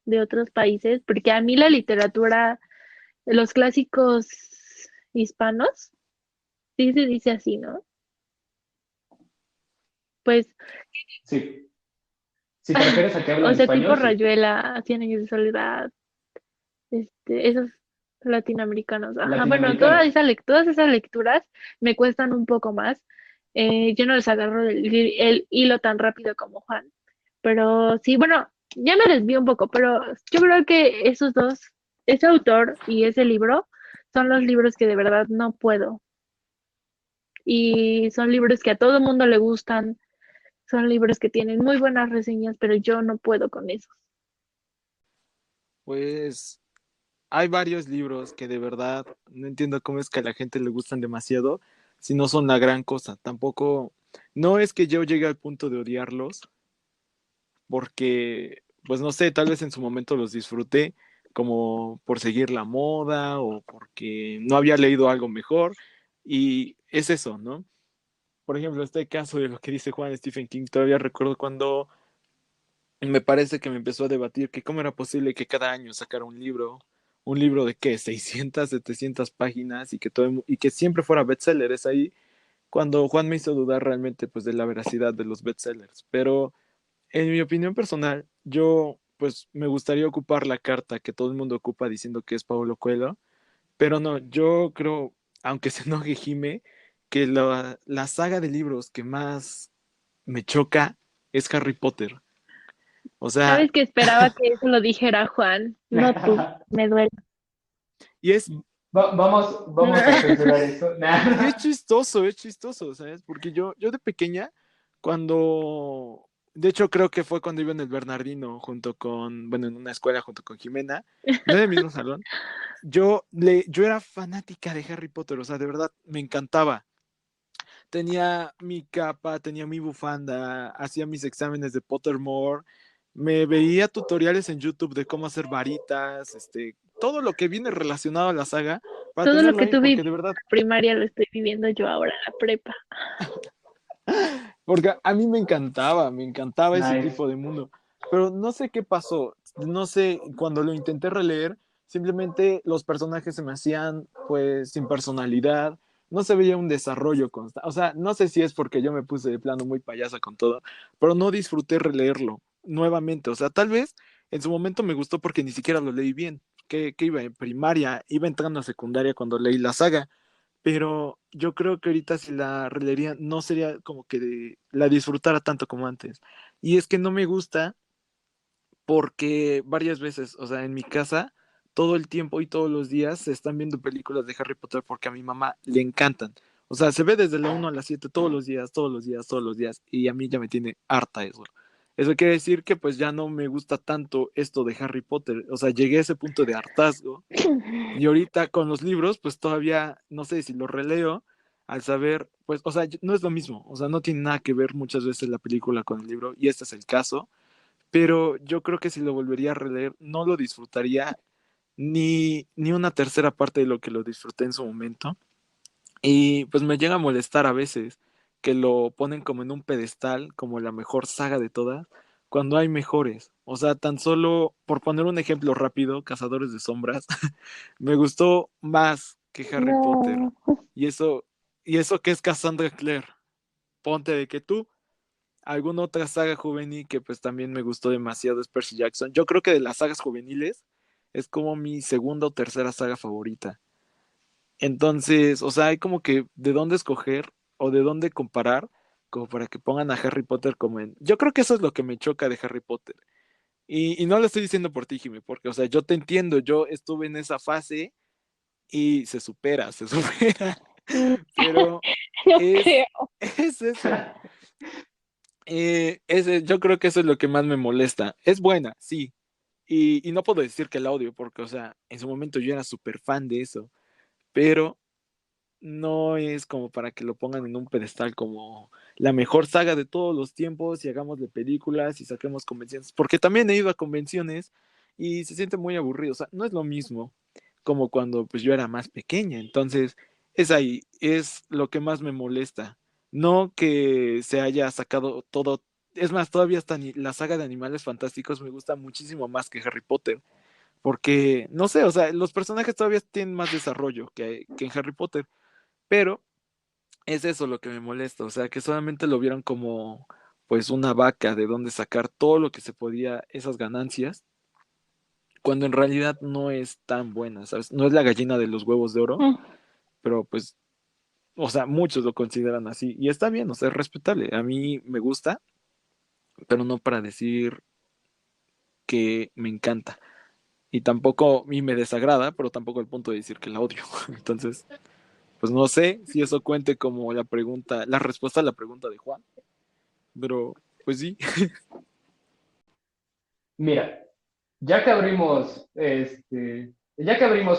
de otros países, porque a mí la literatura, los clásicos hispanos, sí se dice así, ¿no? Pues, Sí. Si te refieres a que o hablan sea, tipo español, sí. Rayuela, Cien años de soledad, esos latinoamericanos. Ajá, bueno, Latinoamericanos. todas esas lecturas me cuestan un poco más. Yo no les agarro el hilo tan rápido como Juan. Pero sí, bueno, ya me desvío un poco, pero yo creo que esos dos, ese autor y ese libro, son los libros que de verdad no puedo. Y son libros que a todo mundo le gustan, son libros que tienen muy buenas reseñas, pero yo no puedo con eso. Pues hay varios libros que de verdad no entiendo cómo es que a la gente le gustan demasiado si no son la gran cosa. Tampoco, no es que yo llegue al punto de odiarlos, porque, pues no sé, tal vez en su momento los disfruté como por seguir la moda o porque no había leído algo mejor. Y es eso, ¿no? Por ejemplo, este caso de lo que dice Juan Stephen King, todavía recuerdo cuando me parece que me empezó a debatir que cómo era posible que cada año sacara un libro de qué, 600 700 páginas y que, y que siempre fuera bestseller. Es ahí cuando Juan me hizo dudar realmente pues de la veracidad de los bestsellers. Pero en mi opinión personal, yo pues me gustaría ocupar la carta que todo el mundo ocupa diciendo que es Paulo Coelho, pero no, yo creo, aunque se enoje Jime, que la saga de libros que más me choca es Harry Potter. O sea, ¿Sabes que esperaba que eso lo dijera Juan? No tú, me duele. y es, Vamos a censurar eso. y Nah. es chistoso, ¿sabes? Porque yo de pequeña, cuando, de hecho creo que fue cuando iba en el Bernardino junto con, bueno, en una escuela junto con Jimena, no en el mismo salón, yo era fanática de Harry Potter, o sea, de verdad, me encantaba. Tenía mi capa, tenía mi bufanda, hacía mis exámenes de Pottermore, me veía tutoriales en YouTube de cómo hacer varitas, todo lo que viene relacionado a la saga para Todo lo tenerlo que ahí, tú viviste porque de verdad, en la primaria lo estoy viviendo yo ahora en la prepa. porque a mí me encantaba ese Nice. tipo de mundo, pero no sé qué pasó, no sé, cuando lo intenté releer, simplemente los personajes se me hacían pues sin personalidad, no se veía un desarrollo constante, o sea, no sé si es porque yo me puse de plano muy payasa con todo, pero no disfruté releerlo nuevamente, o sea, tal vez en su momento me gustó porque ni siquiera lo leí bien, que iba en primaria, iba entrando a secundaria cuando leí la saga, pero yo creo que ahorita si la releería no sería como que la disfrutara tanto como antes. Y es que no me gusta porque varias veces, o sea, en mi casa, todo el tiempo y todos los días se están viendo películas de Harry Potter porque a mi mamá le encantan. O sea, se ve desde la 1 a la 7 todos los días, todos los días, todos los días, y a mí ya me tiene harta eso. Eso quiere decir que pues ya no me gusta tanto esto de Harry Potter. O sea, llegué a ese punto de hartazgo y ahorita con los libros, pues todavía, no sé si los releo, al saber, pues, o sea, no es lo mismo, o sea, no tiene nada que ver muchas veces la película con el libro, y este es el caso, pero yo creo que si lo volvería a releer, no lo disfrutaría ni una tercera parte de lo que lo disfruté en su momento, y pues me llega a molestar a veces que lo ponen como en un pedestal, como la mejor saga de todas, cuando hay mejores. O sea, tan solo, por poner un ejemplo rápido, Cazadores de Sombras, me gustó más que Harry Potter. No, Y eso que es Cassandra Clare. Ponte de que tú, alguna otra saga juvenil que pues también me gustó demasiado es Percy Jackson. Yo creo que de las sagas juveniles es como mi segunda o tercera saga favorita. Entonces, o sea, hay como que de dónde escoger o de dónde comparar, como para que pongan a Harry Potter como en... Yo creo que eso es lo que me choca de Harry Potter. Y no lo estoy diciendo por ti, Jimmy, porque, o sea, yo te entiendo, yo estuve en esa fase y se supera, se supera. Mm, Pero no es, creo. es eso. Yo creo que eso es lo que más me molesta. Es buena, sí. Y no puedo decir que la odio, porque, o sea, en su momento yo era súper fan de eso. Pero no es como para que lo pongan en un pedestal como la mejor saga de todos los tiempos y hagamos de películas y saquemos convenciones. Porque también he ido a convenciones y se siente muy aburrido. O sea, no es lo mismo como cuando pues yo era más pequeña. Entonces, es ahí, es lo que más me molesta. No que se haya sacado todo. Es más, todavía hasta la saga de Animales Fantásticos me gusta muchísimo más que Harry Potter. Porque, no sé, o sea, los personajes todavía tienen más desarrollo que en Harry Potter. Pero es eso lo que me molesta, o sea, que solamente lo vieron como pues una vaca de donde sacar todo lo que se podía, esas ganancias, cuando en realidad no es tan buena, ¿sabes? No es la gallina de los huevos de oro, Mm, pero pues, o sea, muchos lo consideran así y está bien, o sea, es respetable. A mí me gusta, pero no para decir que me encanta. Y tampoco, y me desagrada, pero tampoco al punto de decir que la odio. Entonces, pues no sé si eso cuente como la pregunta, la respuesta a la pregunta de Juan, pero pues sí. Mira, ya que abrimos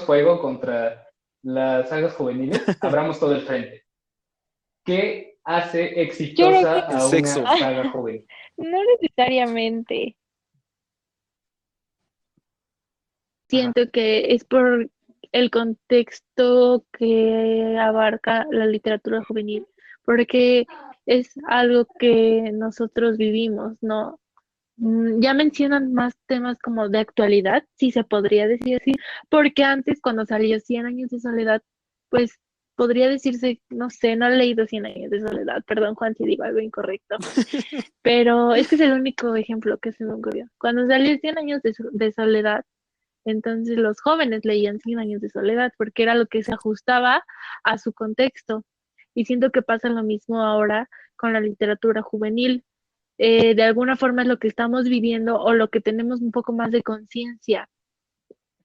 fuego contra las sagas juveniles, abramos todo el frente. ¿Qué hace Yo creo exitosa que El a una sexo. saga juvenil? no necesariamente. Ajá. Siento que es por el contexto que abarca la literatura juvenil, porque es algo que nosotros vivimos, ¿no? Ya mencionan más temas como de actualidad, si se podría decir así, porque antes cuando salió Cien años de soledad, pues podría decirse, no sé, no he leído Cien años de soledad, perdón Juan si digo algo incorrecto, pero es que es el único ejemplo que se me ocurrió. Cuando salió Cien años de soledad, entonces los jóvenes leían Cien años de soledad porque era lo que se ajustaba a su contexto. Y siento que pasa lo mismo ahora con la literatura juvenil. De alguna forma es lo que estamos viviendo o lo que tenemos un poco más de conciencia.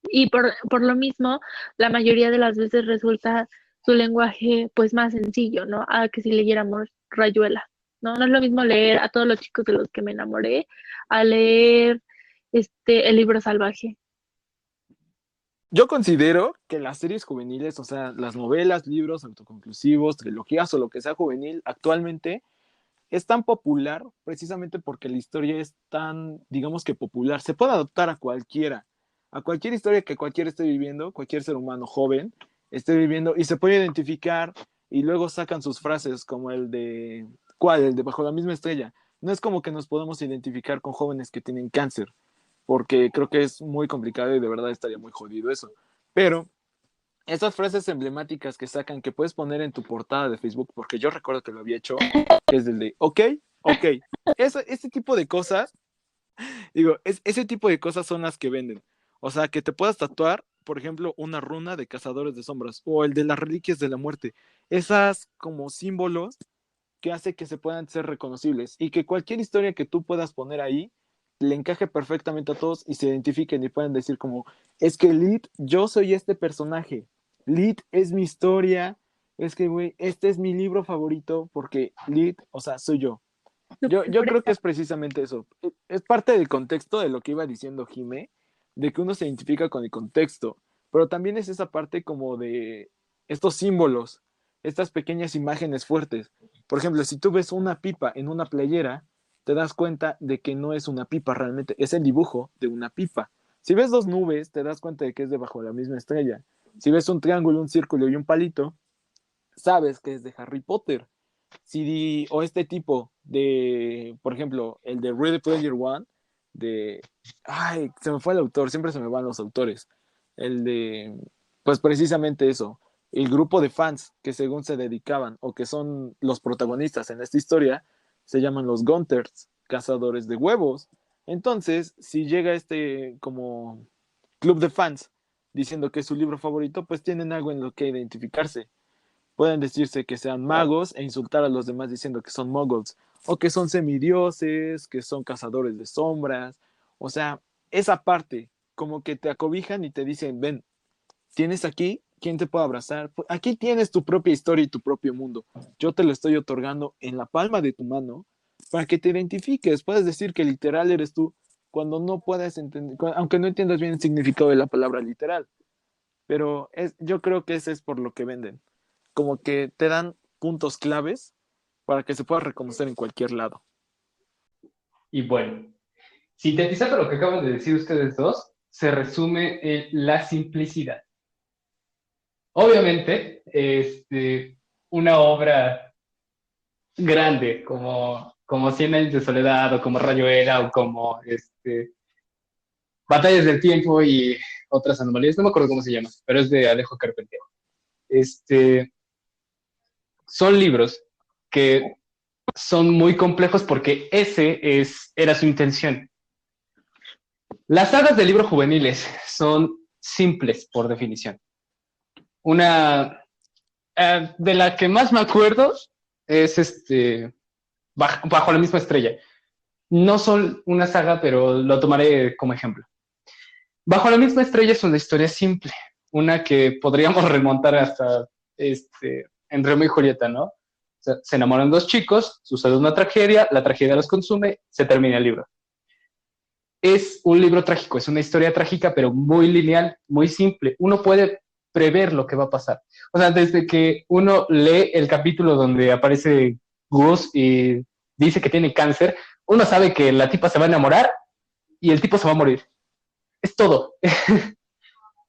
Y por lo mismo, la mayoría de las veces resulta su lenguaje pues más sencillo, ¿no? A que si leyéramos Rayuela, ¿no? No es lo mismo leer a todos los chicos de los que me enamoré, a leer el libro salvaje. Yo considero que las series juveniles, o sea, las novelas, libros autoconclusivos, trilogías o lo que sea juvenil, actualmente es tan popular precisamente porque la historia es tan, digamos que popular. Se puede adaptar a cualquier historia que cualquiera esté viviendo, cualquier ser humano joven esté viviendo y se puede identificar y luego sacan sus frases como el de, ¿cuál? El de Bajo la misma estrella. No es como que nos podemos identificar con jóvenes que tienen cáncer, porque creo que es muy complicado y de verdad estaría muy jodido eso. Pero esas frases emblemáticas que sacan, que puedes poner en tu portada de Facebook, porque yo recuerdo que lo había hecho, que es el de, ok, ok. Ese tipo de cosas, digo, ese tipo de cosas son las que venden. O sea, que te puedas tatuar, por ejemplo, una runa de cazadores de sombras o el de las reliquias de la muerte. Esas como símbolos que hace que se puedan ser reconocibles y que cualquier historia que tú puedas poner ahí le encaje perfectamente a todos y se identifiquen y puedan decir como, es que Lid, yo soy este personaje, Lid es mi historia, es que, güey, este es mi libro favorito porque Lid, o sea, soy yo. Yo creo que es precisamente eso. Es parte del contexto de lo que iba diciendo Jimé, de que uno se identifica con el contexto, pero también es esa parte como de estos símbolos, estas pequeñas imágenes fuertes. Por ejemplo, si tú ves una pipa en una playera, te das cuenta de que no es una pipa realmente, es el dibujo de una pipa. Si ves dos nubes, te das cuenta de que es debajo de la misma estrella. Si ves un triángulo, un círculo y un palito, sabes que es de Harry Potter. O este tipo de, por ejemplo, el de Ready Player One, de, ay, se me fue el autor, siempre se me van los autores, el de, pues precisamente eso, el grupo de fans que según se dedicaban o que son los protagonistas en esta historia, se llaman los Gunters, cazadores de huevos. Entonces, si llega este como club de fans diciendo que es su libro favorito, pues tienen algo en lo que identificarse. Pueden decirse que sean magos e insultar a los demás diciendo que son muggles, o que son semidioses, que son cazadores de sombras. O sea, esa parte, como que te acobijan y te dicen, ven, tienes aquí, ¿quién te puede abrazar? Aquí tienes tu propia historia y tu propio mundo. Yo te lo estoy otorgando en la palma de tu mano para que te identifiques. Puedes decir que literal eres tú cuando no puedes entender, aunque no entiendas bien el significado de la palabra literal. Pero yo creo que ese es por lo que venden. Como que te dan puntos claves para que se pueda reconocer en cualquier lado. Y bueno, sintetizando lo que acaban de decir ustedes dos, se resume en la simplicidad. Obviamente, una obra grande como Cien años de soledad o como Rayuela o como Batallas del tiempo y otras anomalías, no me acuerdo cómo se llama, pero es de Alejo Carpentier. Son libros que son muy complejos porque era su intención. Las sagas de libros juveniles son simples por definición. Una de la que más me acuerdo es Bajo la misma estrella. No son una saga, pero lo tomaré como ejemplo. Bajo la misma estrella es una historia simple, una que podríamos remontar hasta en Romeo y Julieta, ¿no? O sea, se enamoran dos chicos, sucede una tragedia, la tragedia los consume, se termina el libro. Es un libro trágico, es una historia trágica, pero muy lineal, muy simple. Uno puede prever lo que va a pasar. O sea, desde que uno lee el capítulo donde aparece Gus y dice que tiene cáncer, uno sabe que la tipa se va a enamorar y el tipo se va a morir. Es todo.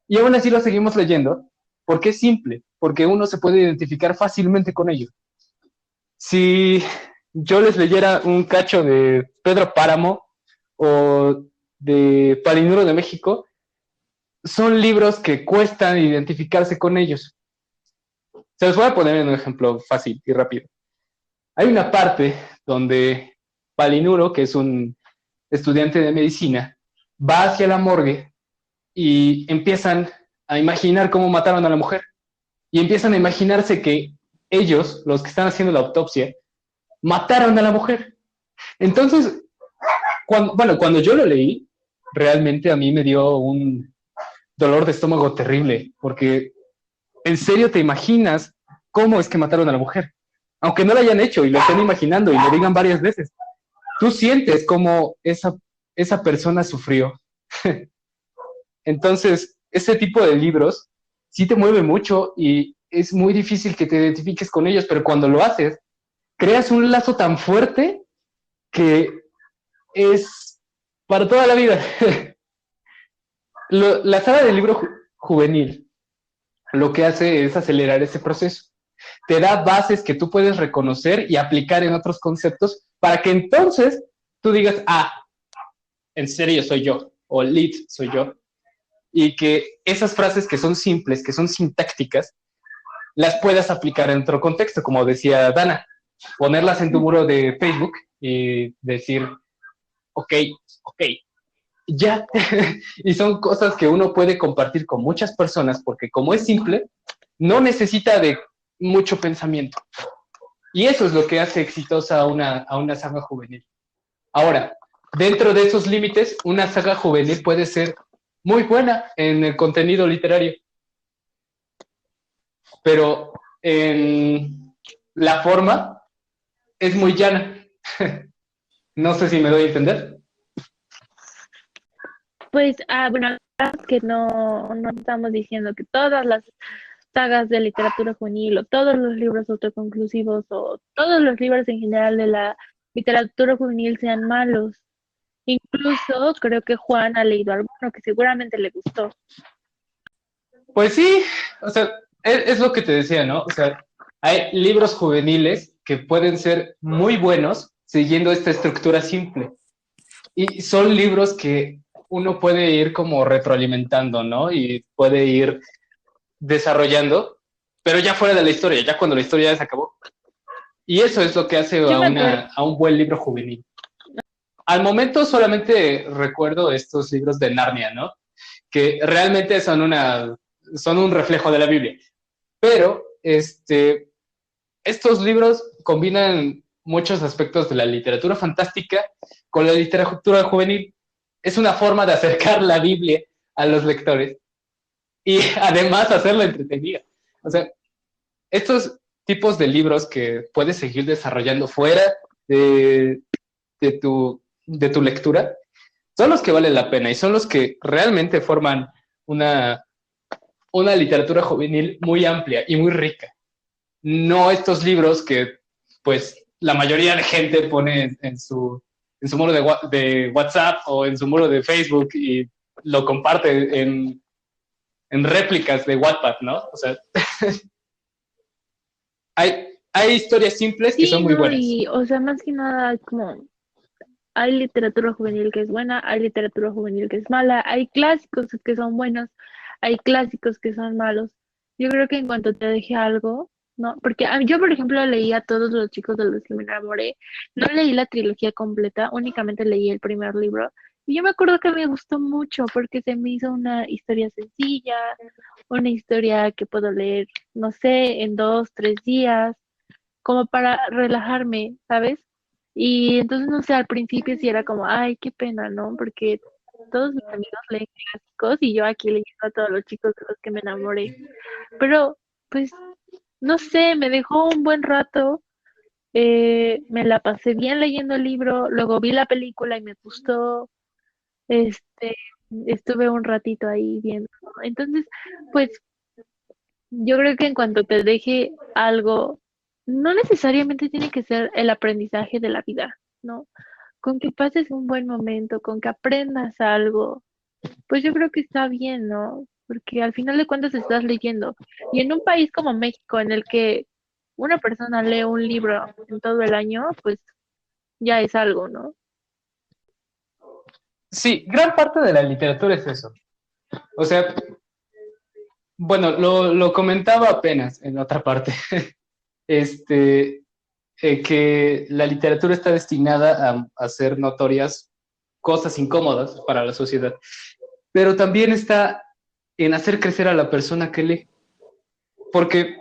Y aún así lo seguimos leyendo porque es simple, porque uno se puede identificar fácilmente con ello. Si yo les leyera un cacho de Pedro Páramo o de Palinuro de México, son libros que cuestan identificarse con ellos. Se los voy a poner en un ejemplo fácil y rápido. Hay una parte donde Palinuro, que es un estudiante de medicina, va hacia la morgue y empiezan a imaginar cómo mataron a la mujer. Y empiezan a imaginarse que ellos, los que están haciendo la autopsia, mataron a la mujer. Entonces, cuando yo lo leí, realmente a mí me dio un dolor de estómago terrible, porque en serio te imaginas cómo es que mataron a la mujer. Aunque no lo hayan hecho y lo estén imaginando y lo digan varias veces, tú sientes cómo esa persona sufrió. Entonces, ese tipo de libros sí te mueve mucho y es muy difícil que te identifiques con ellos, pero cuando lo haces, creas un lazo tan fuerte que es para toda la vida. La saga del libro juvenil lo que hace es acelerar ese proceso. Te da bases que tú puedes reconocer y aplicar en otros conceptos para que entonces tú digas, en serio soy yo, o lit soy yo. Y que esas frases que son simples, que son sintácticas, las puedas aplicar en otro contexto, como decía Dana, ponerlas en tu muro de Facebook y decir, ok, ya. Y son cosas que uno puede compartir con muchas personas porque como es simple, no necesita de mucho pensamiento. Y eso es lo que hace exitosa a una saga juvenil. Ahora, dentro de esos límites, una saga juvenil puede ser muy buena en el contenido literario, pero en la forma es muy llana. No sé si me doy a entender. Pues, bueno, que no estamos diciendo que todas las sagas de literatura juvenil o todos los libros autoconclusivos o todos los libros en general de la literatura juvenil sean malos. Incluso creo que Juan ha leído alguno que seguramente le gustó. Pues sí, o sea, es lo que te decía, ¿no? O sea, hay libros juveniles que pueden ser muy buenos siguiendo esta estructura simple. Y son libros que uno puede ir como retroalimentando, ¿no? Y puede ir desarrollando, pero ya fuera de la historia, ya cuando la historia ya se acabó. Y eso es lo que hace a un buen libro juvenil. Al momento solamente recuerdo estos libros de Narnia, ¿no? Que realmente son un reflejo de la Biblia. Pero estos libros combinan muchos aspectos de la literatura fantástica con la literatura juvenil. Es una forma de acercar la Biblia a los lectores y además hacerla entretenida. O sea, estos tipos de libros que puedes seguir desarrollando fuera de, de tu lectura son los que valen la pena y son los que realmente forman una literatura juvenil muy amplia y muy rica. No estos libros que, pues, la mayoría de gente pone en su muro de WhatsApp o en su muro de Facebook y lo comparte en réplicas de Wattpad, ¿no? O sea, hay historias simples que son Sí, muy no, buenas. y, o sea, más que nada, como hay literatura juvenil que es buena, hay literatura juvenil que es mala, hay clásicos que son buenos, hay clásicos que son malos. Yo creo que en cuanto te deje algo, ¿no? Porque yo, por ejemplo, leí a todos los chicos de los que me enamoré. No leí la trilogía completa, únicamente leí el primer libro. Y yo me acuerdo que me gustó mucho porque se me hizo una historia sencilla, una historia que puedo leer, no sé, en 2, 3 días, como para relajarme, ¿sabes? Y entonces, no sé, al principio sí era como, ay, qué pena, ¿no? Porque todos mis amigos leen clásicos y yo aquí leyendo a todos los chicos de los que me enamoré. Pero, pues, no sé, me dejó un buen rato, me la pasé bien leyendo el libro, luego vi la película y me gustó, este, estuve un ratito ahí viendo, ¿no? Entonces, pues, yo creo que en cuanto te deje algo, no necesariamente tiene que ser el aprendizaje de la vida, ¿no? Con que pases un buen momento, con que aprendas algo, pues yo creo que está bien, ¿no? Porque al final de cuentas estás leyendo. Y en un país como México, en el que una persona lee un libro en todo el año, pues ya es algo, ¿no? Sí, gran parte de la literatura es eso. O sea, bueno, lo comentaba apenas en otra parte, este, que la literatura está destinada a hacer notorias cosas incómodas para la sociedad, pero también está en hacer crecer a la persona que lee, porque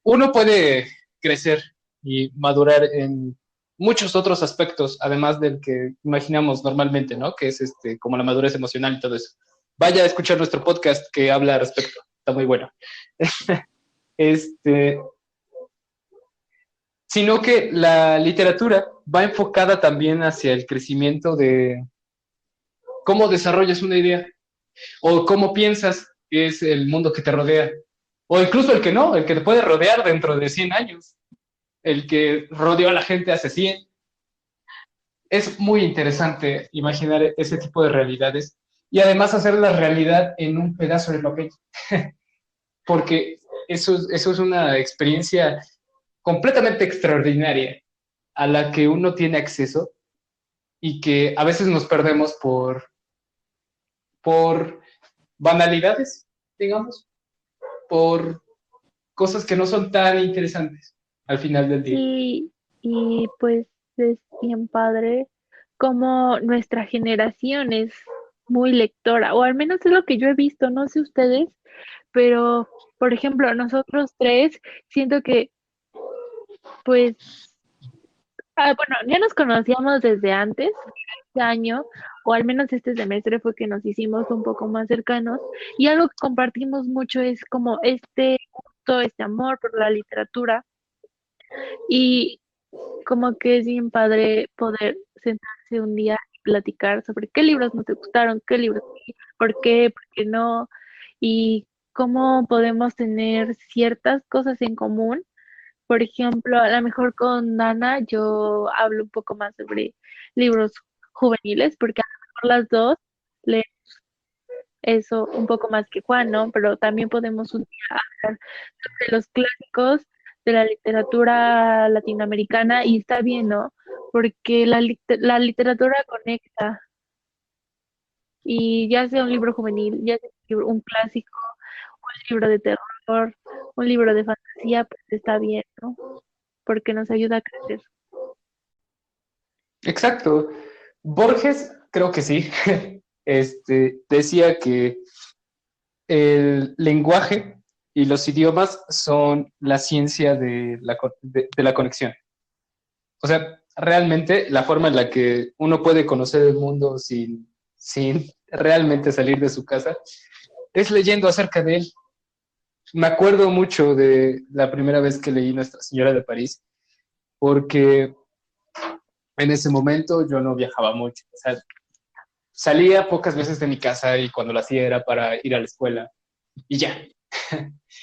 uno puede crecer y madurar en muchos otros aspectos, además del que imaginamos normalmente, ¿no? Que es como la madurez emocional y todo eso. Vaya a escuchar nuestro podcast que habla al respecto, está muy bueno. este, Sino que la literatura va enfocada también hacia el crecimiento de cómo desarrollas una idea o cómo piensas que es el mundo que te rodea, o incluso el que no, el que te puede rodear dentro de 100 años, el que rodeó a la gente hace 100. Es muy interesante imaginar ese tipo de realidades y además hacer la realidad en un pedazo de papel, porque eso es una experiencia completamente extraordinaria a la que uno tiene acceso y que a veces nos perdemos por banalidades, digamos, por cosas que no son tan interesantes al final del día. Sí, y pues es bien padre como nuestra generación es muy lectora, o al menos es lo que yo he visto, no sé ustedes, pero por ejemplo, nosotros tres, siento que pues, bueno, ya nos conocíamos desde antes, este año, o al menos este semestre fue que nos hicimos un poco más cercanos, y algo que compartimos mucho es como este gusto, este amor por la literatura, y como que es bien padre poder sentarse un día y platicar sobre qué libros no te gustaron, qué libros sí, por qué no, y cómo podemos tener ciertas cosas en común. Por ejemplo, a lo mejor con Dana yo hablo un poco más sobre libros juveniles, porque a lo mejor las dos leemos eso un poco más que Juan, ¿no? Pero también podemos un día hablar de los clásicos de la literatura latinoamericana y está bien, ¿no? Porque la literatura conecta y ya sea un libro juvenil, ya sea un clásico, un libro de terror, un libro de fantasía, pues está bien, ¿no? Porque nos ayuda a crecer. Exacto. Borges, creo que sí, decía que el lenguaje y los idiomas son la ciencia de la conexión. O sea, realmente la forma en la que uno puede conocer el mundo sin realmente salir de su casa es leyendo acerca de él. Me acuerdo mucho de la primera vez que leí Nuestra Señora de París, porque en ese momento yo no viajaba mucho. O sea, salía pocas veces de mi casa y cuando lo hacía era para ir a la escuela y ya.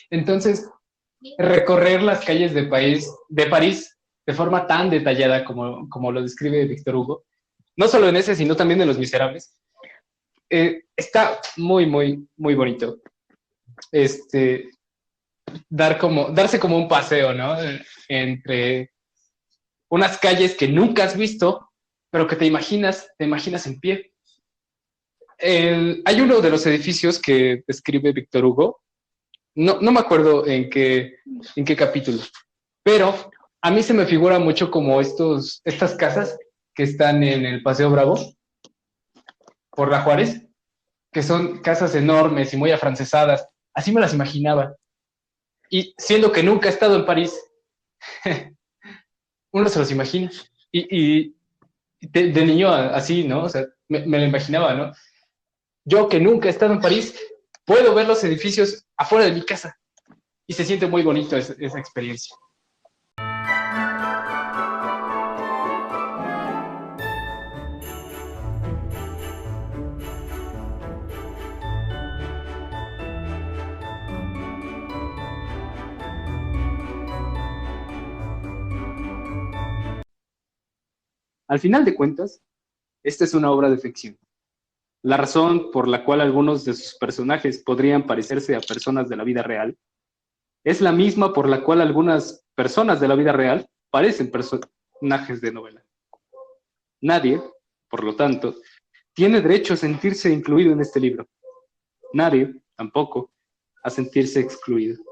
Entonces, recorrer las calles de París de forma tan detallada como lo describe Víctor Hugo, no solo en ese, sino también en Los Miserables, está muy, muy, muy bonito. Darse como un paseo, ¿no? Entre unas calles que nunca has visto, pero que te imaginas en pie. Hay uno de los edificios que describe Víctor Hugo, no me acuerdo en qué capítulo, pero a mí se me figura mucho como estas casas que están en el Paseo Bravo, por la Juárez, que son casas enormes y muy afrancesadas. Así me las imaginaba. Y siendo que nunca he estado en París, uno se los imagina. Y de niño así, ¿no? O sea, me lo imaginaba, ¿no? Yo que nunca he estado en París, puedo ver los edificios afuera de mi casa. Y se siente muy bonito esa experiencia. Al final de cuentas, esta es una obra de ficción. La razón por la cual algunos de sus personajes podrían parecerse a personas de la vida real es la misma por la cual algunas personas de la vida real parecen personajes de novela. Nadie, por lo tanto, tiene derecho a sentirse incluido en este libro. Nadie, tampoco, a sentirse excluido.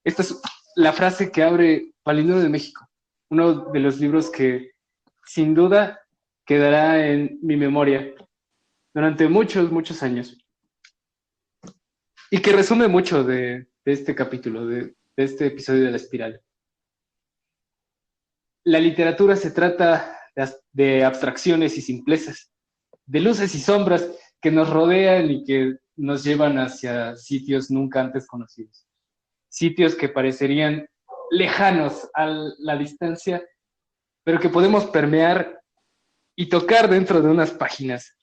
Esta es la frase que abre Palindrome de México, uno de los libros que sin duda quedará en mi memoria durante muchos, muchos años. Y que resume mucho de este capítulo, de este episodio de La Espiral. La literatura se trata de abstracciones y simplezas, de luces y sombras que nos rodean y que nos llevan hacia sitios nunca antes conocidos. Sitios que parecerían lejanos a la distancia, pero que podemos permear y tocar dentro de unas páginas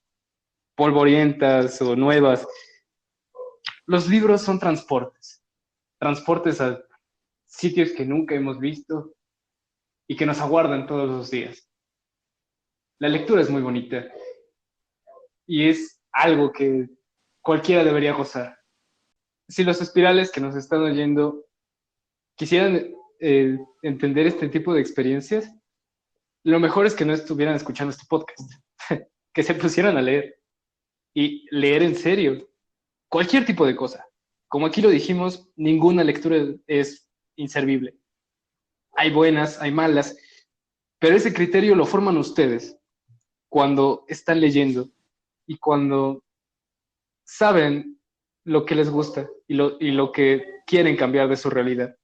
polvorientas o nuevas. Los libros son transportes a sitios que nunca hemos visto y que nos aguardan todos los días. La lectura es muy bonita y es algo que cualquiera debería gozar. Si los espirales que nos están oyendo quisieran entender este tipo de experiencias, lo mejor es que no estuvieran escuchando este podcast, que se pusieran a leer y leer en serio cualquier tipo de cosa. Como aquí lo dijimos, ninguna lectura es inservible. Hay buenas, hay malas, pero ese criterio lo forman ustedes cuando están leyendo y cuando saben lo que les gusta y lo que quieren cambiar de su realidad.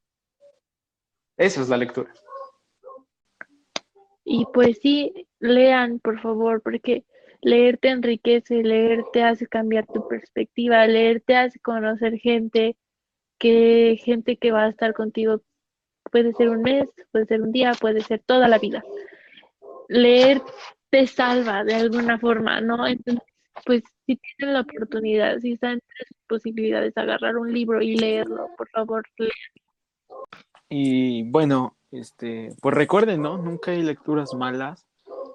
Eso es la lectura. Y pues sí, lean, por favor, porque leer te enriquece, leer te hace cambiar tu perspectiva, leer te hace conocer gente que va a estar contigo. Puede ser un mes, puede ser un día, puede ser toda la vida. Leer te salva de alguna forma, ¿no? Entonces, pues si tienen la oportunidad, si están entre sus posibilidades, agarrar un libro y leerlo, por favor, lean. Y bueno, pues recuerden, ¿no? Nunca hay lecturas malas,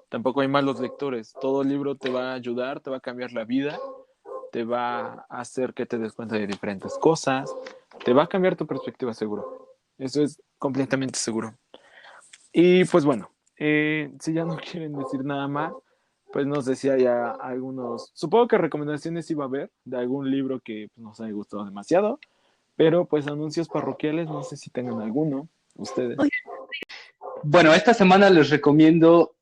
tampoco hay malos lectores. Todo libro te va a ayudar, te va a cambiar la vida, te va a hacer que te des cuenta de diferentes cosas, te va a cambiar tu perspectiva seguro. Eso es completamente seguro. Y pues bueno, si ya no quieren decir nada más, pues nos decía ya algunos, supongo que recomendaciones iba a haber de algún libro que pues, nos haya gustado demasiado, pero pues anuncios parroquiales, no sé si tengan alguno, ustedes. Bueno, esta semana les recomiendo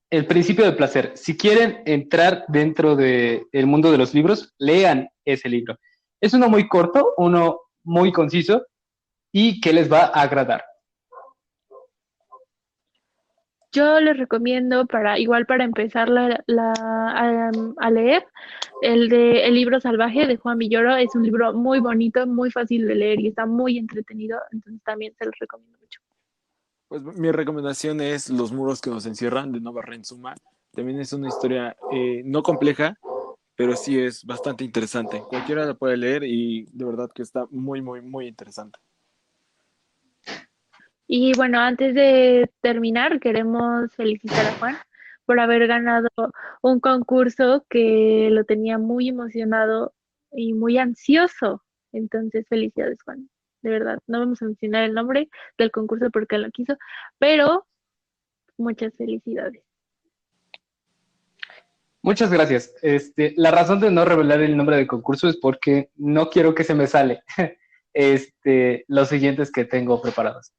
El Principio del Placer. Si quieren entrar dentro del mundo de los libros, lean ese libro. Es uno muy corto, uno muy conciso y que les va a agradar. Yo les recomiendo igual para empezar a leer, el libro Salvaje de Juan Villoro. Es un libro muy bonito, muy fácil de leer y está muy entretenido, entonces también se los recomiendo mucho. Pues mi recomendación es Los muros que nos encierran, de Nova Renzuma. También es una historia no compleja, pero sí es bastante interesante. Cualquiera la puede leer y de verdad que está muy, muy, muy interesante. Y bueno, antes de terminar, queremos felicitar a Juan por haber ganado un concurso que lo tenía muy emocionado y muy ansioso. Entonces, felicidades, Juan. De verdad, no vamos a mencionar el nombre del concurso porque él lo quiso, pero muchas felicidades. Muchas gracias. La razón de no revelar el nombre del concurso es porque no quiero que se me sale los siguientes que tengo preparados.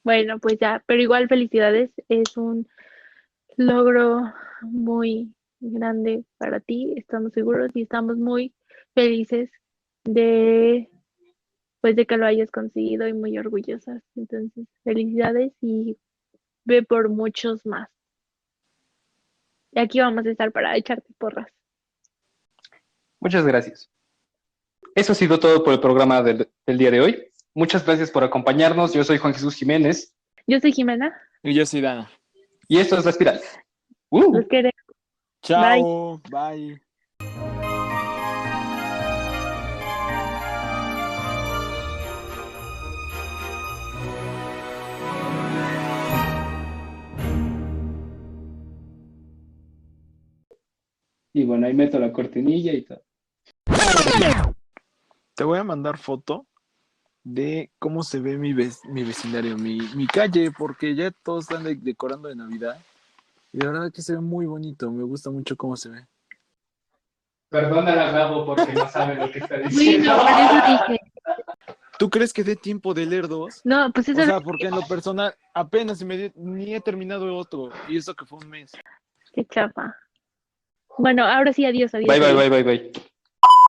Bueno, pues ya, pero igual felicidades. Es un logro muy grande para ti, estamos seguros y estamos muy felices de pues de que lo hayas conseguido y muy orgullosas. Entonces, felicidades y ve por muchos más. Y aquí vamos a estar para echarte porras. Muchas gracias. Eso ha sido todo por el programa del día de hoy. Muchas gracias por acompañarnos. Yo soy Juan Jesús Jiménez. Yo soy Jimena. Y yo soy Dana. Y esto es La Espiral. Los queremos. Chao. Bye. Y bueno, ahí meto la cortinilla y todo. Te voy a mandar foto de cómo se ve mi vecindario, mi calle, porque ya todos están decorando de Navidad. Y la verdad que se ve muy bonito. Me gusta mucho cómo se ve. Perdona a Gabo porque no sabe lo que está Bueno, diciendo. por eso dije. ¿Tú crees que dé tiempo de leer dos? No, pues eso O sea, porque en lo personal apenas ni he terminado otro. Y eso que fue un mes. qué chafa. Bueno, ahora sí, adiós, adiós. Bye, bye, Adiós. bye, bye, bye.